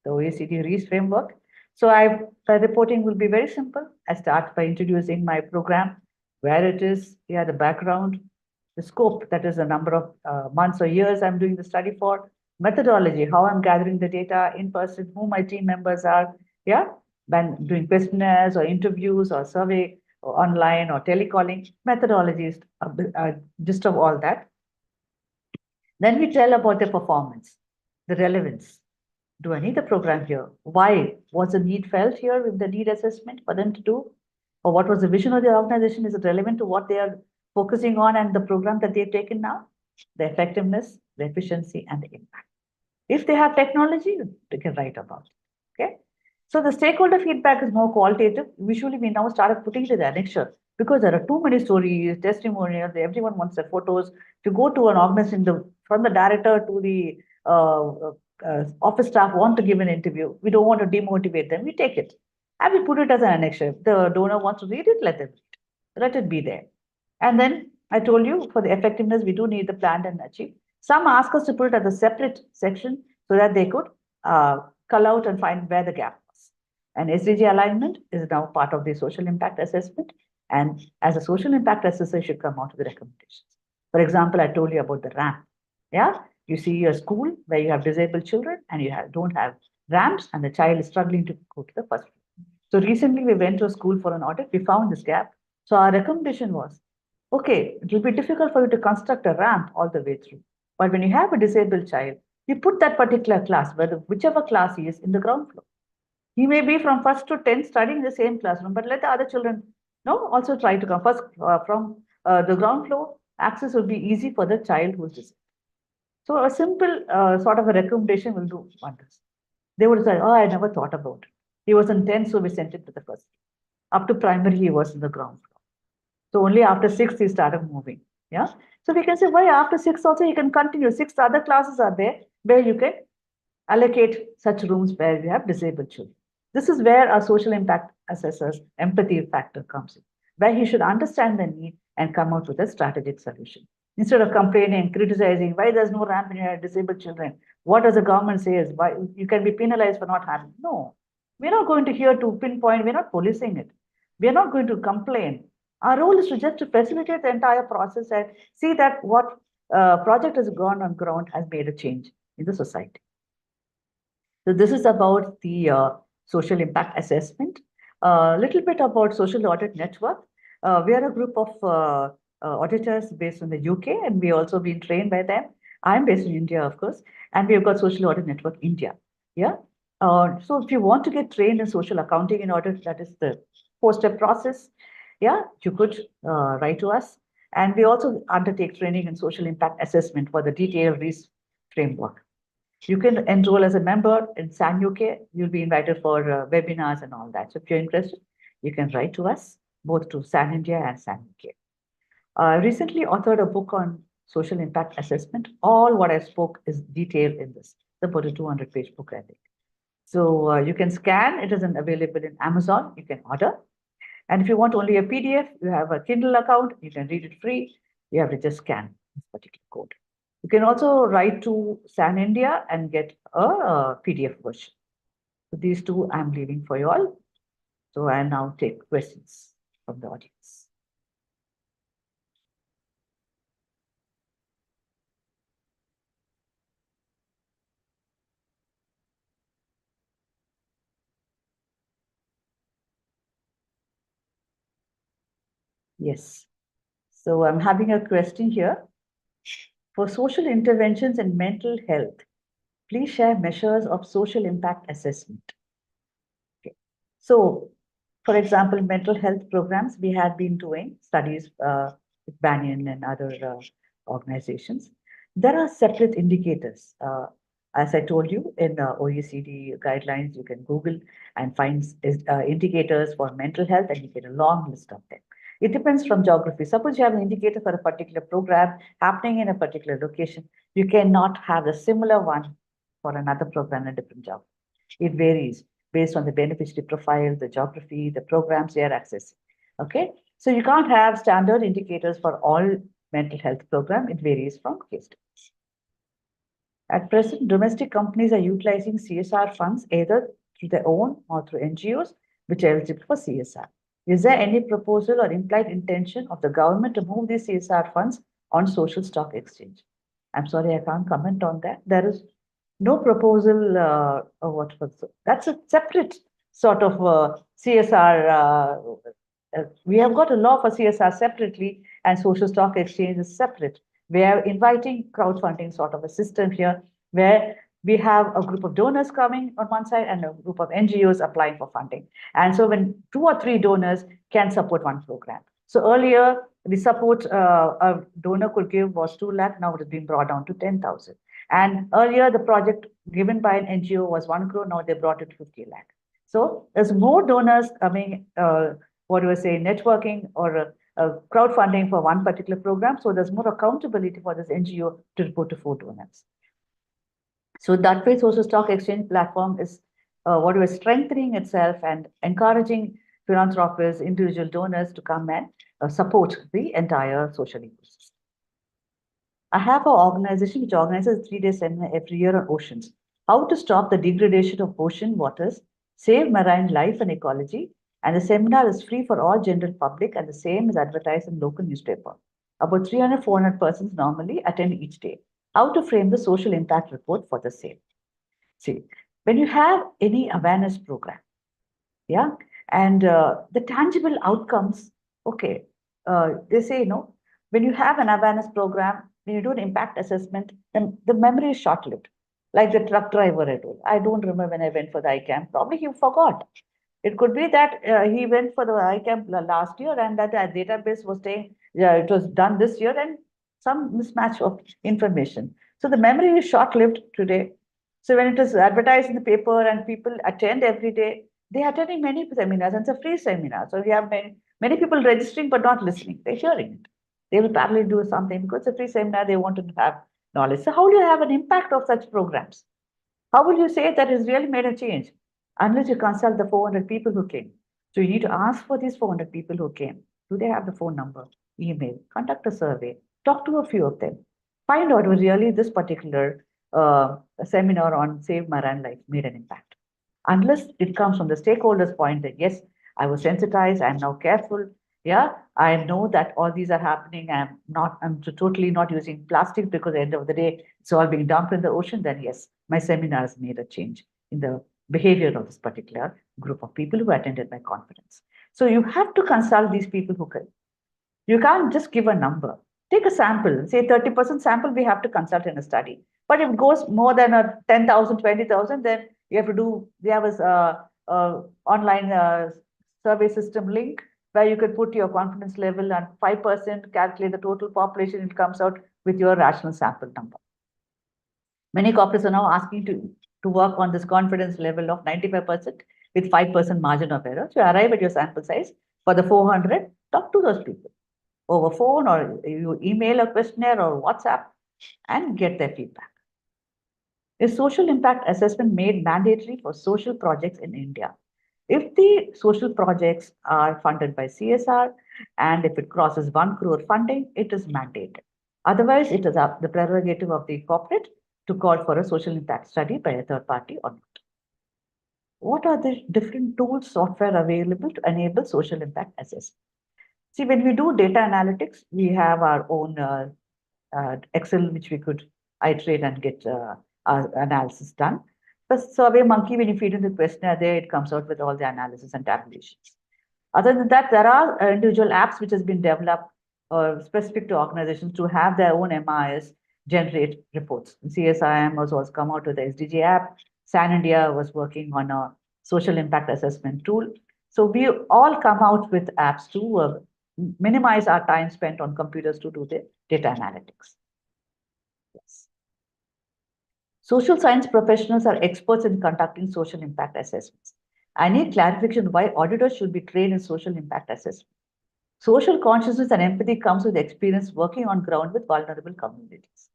the OECD REACH framework. So the reporting will be very simple. I start by introducing my program, where it is, the background, the scope, that is the number of months or years I'm doing the study for, methodology, how I'm gathering the data in person, who my team members are, when doing questionnaires or interviews or survey or online or telecalling, methodologies, gist of all that. Then we tell about the performance, the relevance. Do I need the program here? Why? Was the need felt here with the need assessment for them to do? Or what was the vision of the organization? Is it relevant to what they are focusing on and the program that they've taken now? The effectiveness, the efficiency, and the impact. If they have technology, they can write about it. Okay. So the stakeholder feedback is more qualitative. Usually we now started putting it in the annexure because there are too many stories, testimonials, everyone wants their photos. If you go to an organization, from the director to the office staff want to give an interview, we don't want to demotivate them, we take it. And we put it as an annexure. If the donor wants to read it, let them read it. Let it be there. And then I told you for the effectiveness, we do need the planned and achieved. Some ask us to put it as a separate section so that they could cull out and find where the gap was. And SDG alignment is now part of the social impact assessment. And as a social impact assessor, should come out with the recommendations. For example, I told you about the ramp. Yeah, you see a school where you have disabled children and you don't have ramps and the child is struggling to go to the first floor. So recently we went to a school for an audit. We found this gap. So our recommendation was, okay, it will be difficult for you to construct a ramp all the way through. But when you have a disabled child, you put that particular class, whichever class he is, in the ground floor. He may be from 1st to 10th studying the same classroom, but let the other children also try to come first from the ground floor. Access will be easy for the child who is disabled. So a simple sort of a recommendation will do wonders. They would say, oh, I never thought about it. He was in 10th, so we sent it to the first. Up to primary, he was in the ground floor. So only after 6th, he started moving. Yeah. So we can say, why after 6th also, you can continue. 6 other classes are there where you can allocate such rooms where you have disabled children. This is where our social impact assessor's empathy factor comes in, where he should understand the need and come out with a strategic solution. Instead of complaining, criticizing, why there's no ramp in your disabled children? What does the government say is why you can be penalized for not having? No, we're not going to here to pinpoint, we're not policing it. We're not going to complain. Our role is to just to facilitate the entire process and see that what project has gone on ground has made a change in the society. So this is about the social impact assessment. A little bit about Social Audit Network. We are a group of auditors based in the UK, and we also been trained by them. I'm based in India, of course, and we've got Social Audit Network India. Yeah. So if you want to get trained in social accounting and audit, that is the 4-step process. Yeah, you could write to us. And we also undertake training in social impact assessment for the detailed REACH framework. You can enroll as a member in SAN UK. You'll be invited for webinars and all that. So if you're interested, you can write to us, both to SAN India and SAN UK. I recently authored a book on social impact assessment. All what I spoke is detailed in this. It's about a 200-page book, I think. So you can scan. It isn't available in Amazon. You can order. And if you want only a PDF, you have a Kindle account. You can read it free. You have to just scan this particular code. You can also write to SAN India and get a PDF version. So these two I'm leaving for you all. So I now take questions from the audience. Yes. So I'm having a question here. For social interventions in mental health, please share measures of social impact assessment. Okay. So, for example, mental health programs, we have been doing studies with Banyan and other organizations. There are separate indicators. As I told you, in OECD guidelines, you can Google and find indicators for mental health, and you get a long list of them. It depends from geography. Suppose you have an indicator for a particular program happening in a particular location, you cannot have a similar one for another program in a different geography. It varies based on the beneficiary profile, the geography, the programs they are accessing. Okay, so you can't have standard indicators for all mental health program. It varies from case to case. At present, domestic companies are utilizing CSR funds either through their own or through NGOs which are eligible for CSR. Is there any proposal or implied intention of the government to move these CSR funds on social stock exchange? I'm sorry, I can't comment on that. There is no proposal. That's a separate sort of CSR. We have got a law for CSR separately, and social stock exchange is separate. We are inviting crowdfunding sort of a system here, where we have a group of donors coming on one side and a group of NGOs applying for funding. And so when 2 or 3 donors can support one program. So earlier, the support a donor could give was 2 lakh, now it has been brought down to 10,000. And earlier, the project given by an NGO was 1 crore, now they brought it to 50 lakh. So there's more donors coming, networking or crowdfunding for one particular program. So there's more accountability for this NGO to report to 4 donors. So that way, social stock exchange platform is strengthening itself and encouraging philanthropists, individual donors to come and support the entire social ecosystem. I have an organization which organizes a 3-day seminar every year on oceans. How to stop the degradation of ocean waters, save marine life and ecology. And the seminar is free for all general public, and the same is advertised in local newspaper. About 300, 400 persons normally attend each day. How to frame the social impact report for the same. See, when you have any awareness program, yeah, and the tangible outcomes, okay, they say, when you have an awareness program, when you do an impact assessment, then the memory is short-lived. Like the truck driver I told. I don't remember when I went for the iCamp. Probably he forgot. It could be that he went for the iCamp last year and that database was saying, yeah, it was done this year, and some mismatch of information. So the memory is short-lived today. So when it is advertised in the paper and people attend every day, they are attending many seminars, and it's a free seminar. So we have many people registering but not listening. They're hearing it. They will probably do something because it's a free seminar. They want to have knowledge. So how do you have an impact of such programs? How will you say that it's really made a change? Unless you consult the 400 people who came. So you need to ask for these 400 people who came. Do they have the phone number, email, conduct a survey, talk to a few of them, find out whether really this particular seminar on Save Marine Life made an impact. Unless it comes from the stakeholders' point that, yes, I was sensitized, I'm now careful. Yeah, I know that all these are happening. I'm totally not using plastic because at the end of the day, it's all being dumped in the ocean. Then yes, my seminar has made a change in the behavior of this particular group of people who attended my conference. So you have to consult these people who can. You can't just give a number. Take a sample, say 30% sample we have to consult in a study. But if it goes more than 10,000, 20,000, then you have to do, we have a online survey system link where you could put your confidence level and 5%, calculate the total population, it comes out with your rational sample number. Many corporates are now asking to work on this confidence level of 95% with 5% margin of error. So you arrive at your sample size for the 400, talk to those people over phone, or you email a questionnaire or WhatsApp and get their feedback. Is social impact assessment made mandatory for social projects in India? If the social projects are funded by CSR and if it crosses 1 crore funding, it is mandated. Otherwise, it is the prerogative of the corporate to call for a social impact study by a third party or not. what are the different tools, software available to enable social impact assessment? See, when we do data analytics, we have our own Excel, which we could iterate and get our analysis done. The SurveyMonkey, when you feed in the questionnaire there, it comes out with all the analysis and tabulations. Other than that, there are individual apps which has been developed specific to organizations to have their own MIS generate reports. CSIM was also come out with the SDG app. San India was working on a social impact assessment tool. So we all come out with apps to minimize our time spent on computers to do the data analytics. Yes. Social science professionals are experts in conducting social impact assessments. I need clarification why auditors should be trained in social impact assessment. Social consciousness and empathy comes with experience working on ground with vulnerable communities.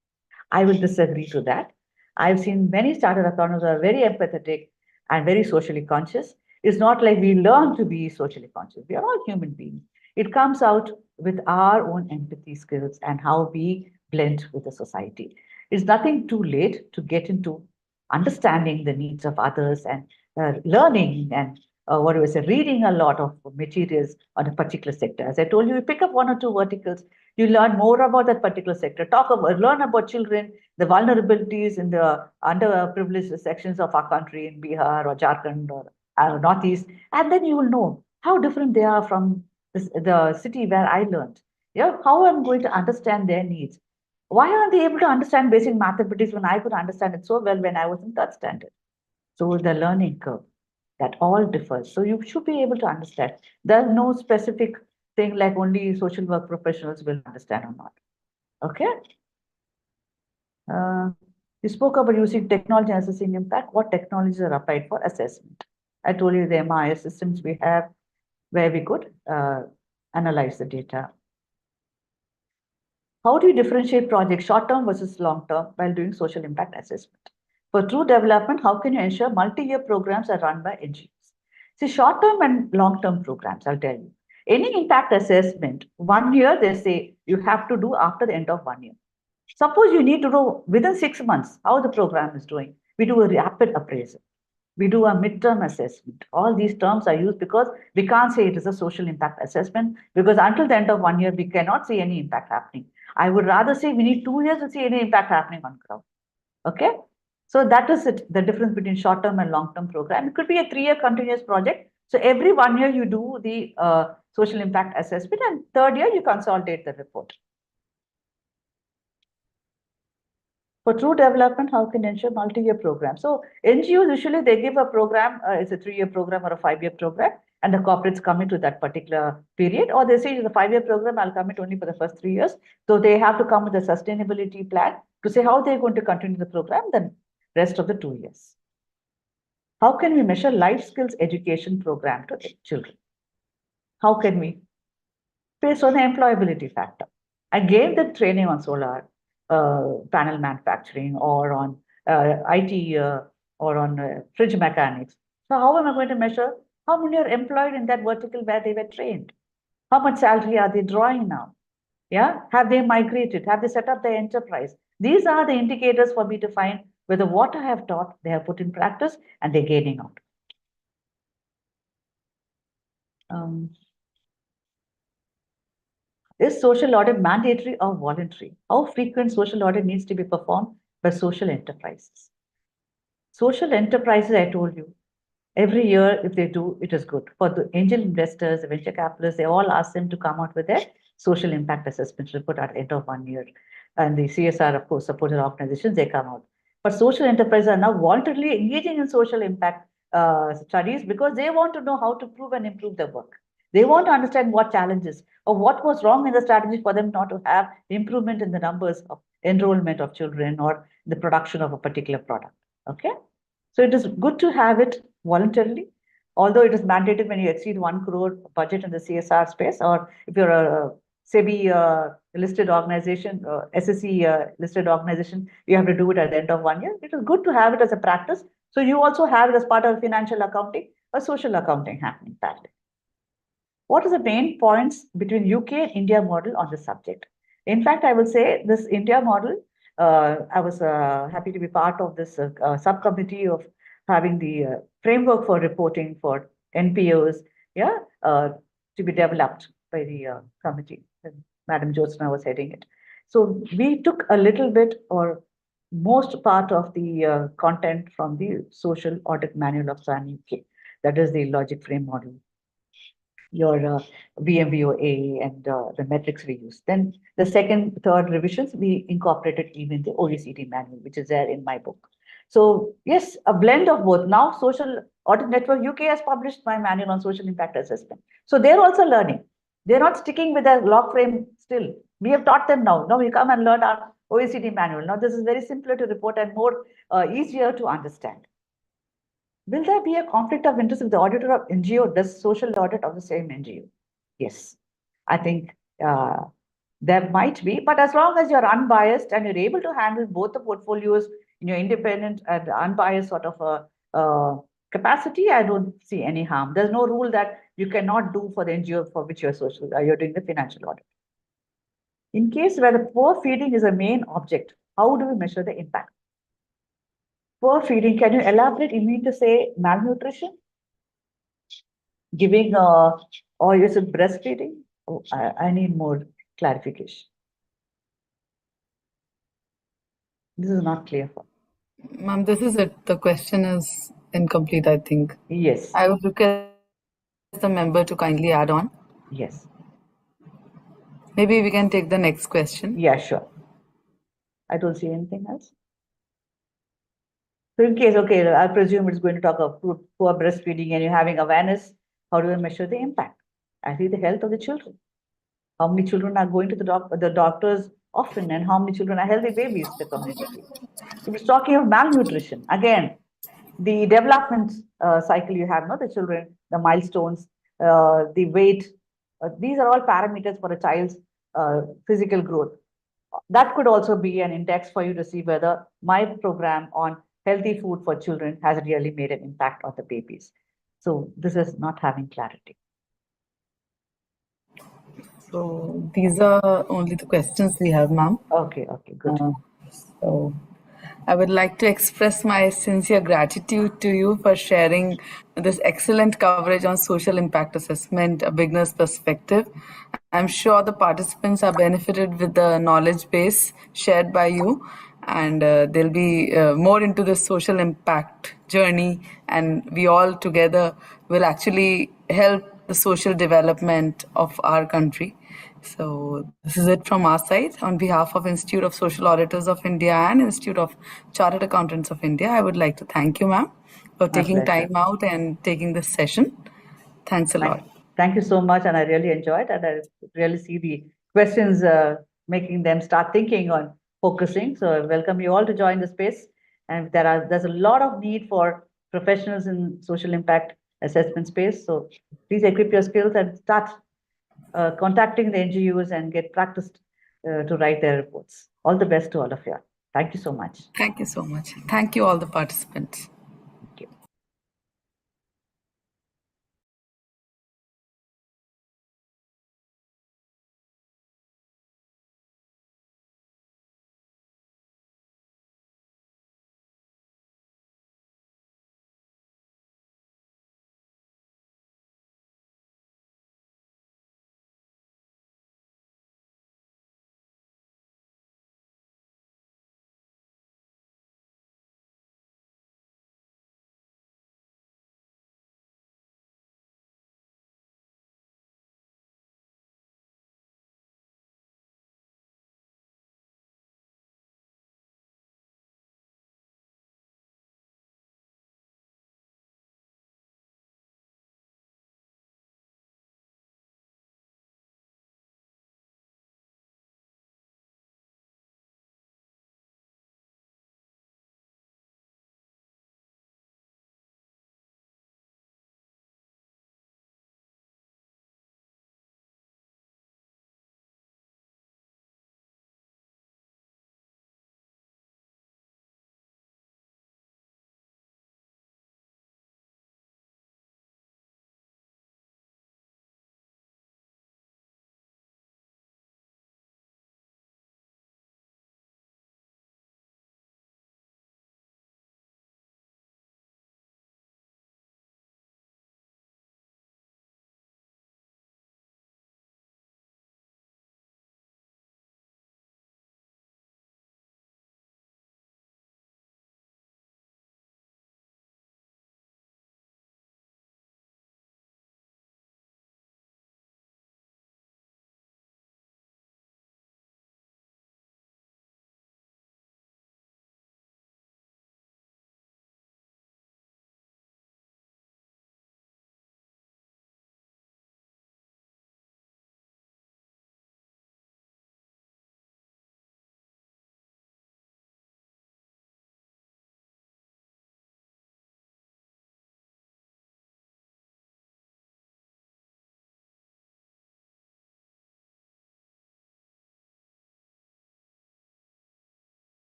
I will disagree to that. I've seen many chartered accountants who are very empathetic and very socially conscious. It's not like we learn to be socially conscious. We are all human beings. It comes out with our own empathy skills and how we blend with the society. It's nothing too late to get into understanding the needs of others and learning and what do I say, reading a lot of materials on a particular sector. As I told you, you pick up one or two verticals, you learn more about that particular sector, learn about children, the vulnerabilities in the underprivileged sections of our country in Bihar or Jharkhand or Northeast, and then you will know how different they are from the city where I learned. Yeah, how I'm going to understand their needs. Why aren't they able to understand basic mathematics when I could understand it so well when I was in third standard? So the learning curve, that all differs. So you should be able to understand. There's no specific thing like only social work professionals will understand or not. Okay. You spoke about using technology and assessing impact. What technologies are applied for assessment? I told you the MIS systems we have where we could analyze the data. How do you differentiate projects short-term versus long-term while doing social impact assessment? For true development, how can you ensure multi-year programs are run by NGOs? See, short-term and long-term programs, I'll tell you. Any impact assessment, 1 year, they say you have to do after the end of 1 year. Suppose you need to know within 6 months how the program is doing. We do a rapid appraisal. We do a midterm assessment. All these terms are used because we can't say it is a social impact assessment because until the end of 1 year, we cannot see any impact happening. I would rather say we need 2 years to see any impact happening on ground. Okay? So that is it, the difference between short-term and long-term program. It could be a 3-year continuous project. So every 1 year you do the social impact assessment and third year you consolidate the report. For true development, how can ensure multi-year program? So NGOs usually they give a program, it's a 3-year program or a 5-year program, and the corporates commit to that particular period, or they say it's a 5-year program, I'll commit only for the first 3 years. So they have to come with a sustainability plan to say how they're going to continue the program the rest of the 2 years. How can we measure life skills education program to children? How can we? Based on the employability factor. I gave them training on solar panel manufacturing or on IT or on fridge mechanics. So how am I going to measure how many are employed in that vertical where they were trained? How much salary are they drawing now? Yeah, have they migrated? Have they set up their enterprise? These are the indicators for me to find whether what I have taught they have put in practice and they're gaining out. Is social audit mandatory or voluntary? How frequent social audit needs to be performed by social enterprises? Social enterprises, I told you, every year if they do, it is good. For the angel investors, the venture capitalists, they all ask them to come out with their social impact assessment report at the end of 1 year. And the CSR, of course, supported organizations, they come out. But social enterprises are now voluntarily engaging in social impact studies because they want to know how to prove and improve their work. They want to understand what challenges or what was wrong in the strategy for them not to have improvement in the numbers of enrollment of children or the production of a particular product. Okay. So it is good to have it voluntarily, although it is mandated when you exceed 1 crore budget in the CSR space, or if you're a SEBI listed organization, SSE listed organization, you have to do it at the end of 1 year. It is good to have it as a practice. So you also have it as part of financial accounting or social accounting happening parallel. What are the main points between UK and India model on this subject? In fact, I will say this India model, I was happy to be part of this subcommittee of having the framework for reporting for NPOs, to be developed by the committee. And Madam Jyotsna was heading it. So we took a little bit or most part of the content from the Social Audit Manual of SAN UK. That is the logic frame model, your VMVOA and the metrics we use. Then the second, third revisions, we incorporated even the OECD manual, which is there in my book. So yes, a blend of both. Now Social Audit Network UK has published my manual on social impact assessment. So they're also learning. They're not sticking with a log frame still. We have taught them now. Now we come and learn our OECD manual. Now this is very simpler to report and more easier to understand. Will there be a conflict of interest if the auditor of NGO does social audit of the same NGO? Yes, I think there might be, but as long as you're unbiased and you're able to handle both the portfolios in your independent and unbiased sort of a capacity, I don't see any harm. There's no rule that you cannot do for the NGO for which you're doing the financial audit. In case where the poor feeding is a main object, how do we measure the impact? Poor feeding, can you elaborate? You mean to say malnutrition? Giving, or is it breastfeeding? Oh, I need more clarification. This is not clear. Ma'am, this is it. The question is incomplete, I think. Yes. I would request the member to kindly add on. Yes. Maybe we can take the next question. Yeah, sure. I don't see anything else. So in case, okay, I presume it's going to talk of poor breastfeeding and you're having awareness, how do we measure the impact? I see the health of the children. How many children are going to the doctors often and how many children are healthy babies in the community? If it's talking of malnutrition, again, the development cycle you have, the children, the milestones, the weight, these are all parameters for a child's physical growth. That could also be an index for you to see whether my program on healthy food for children has really made an impact on the babies. So this is not having clarity. So these are only the questions we have, ma'am. Okay, good. So I would like to express my sincere gratitude to you for sharing this excellent coverage on social impact assessment, a beginner's perspective. I'm sure the participants are benefited with the knowledge base shared by you, and they'll be more into the social impact journey, and we all together will actually help the social development of our country. So this is it from our side. On behalf of Institute of Social Auditors of India and Institute of Chartered Accountants of India, I would like to thank you, ma'am, for taking time out and taking this session. Thanks a lot. Thank you so much, and I really enjoyed it, and I really see the questions making them start thinking on focusing. So I welcome you all to join the space, and there's a lot of need for professionals in social impact assessment space. So please equip your skills and start contacting the NGOs and get practiced to write their reports. All the best to all of you. Thank you so much. Thank you so much. Thank you all the participants.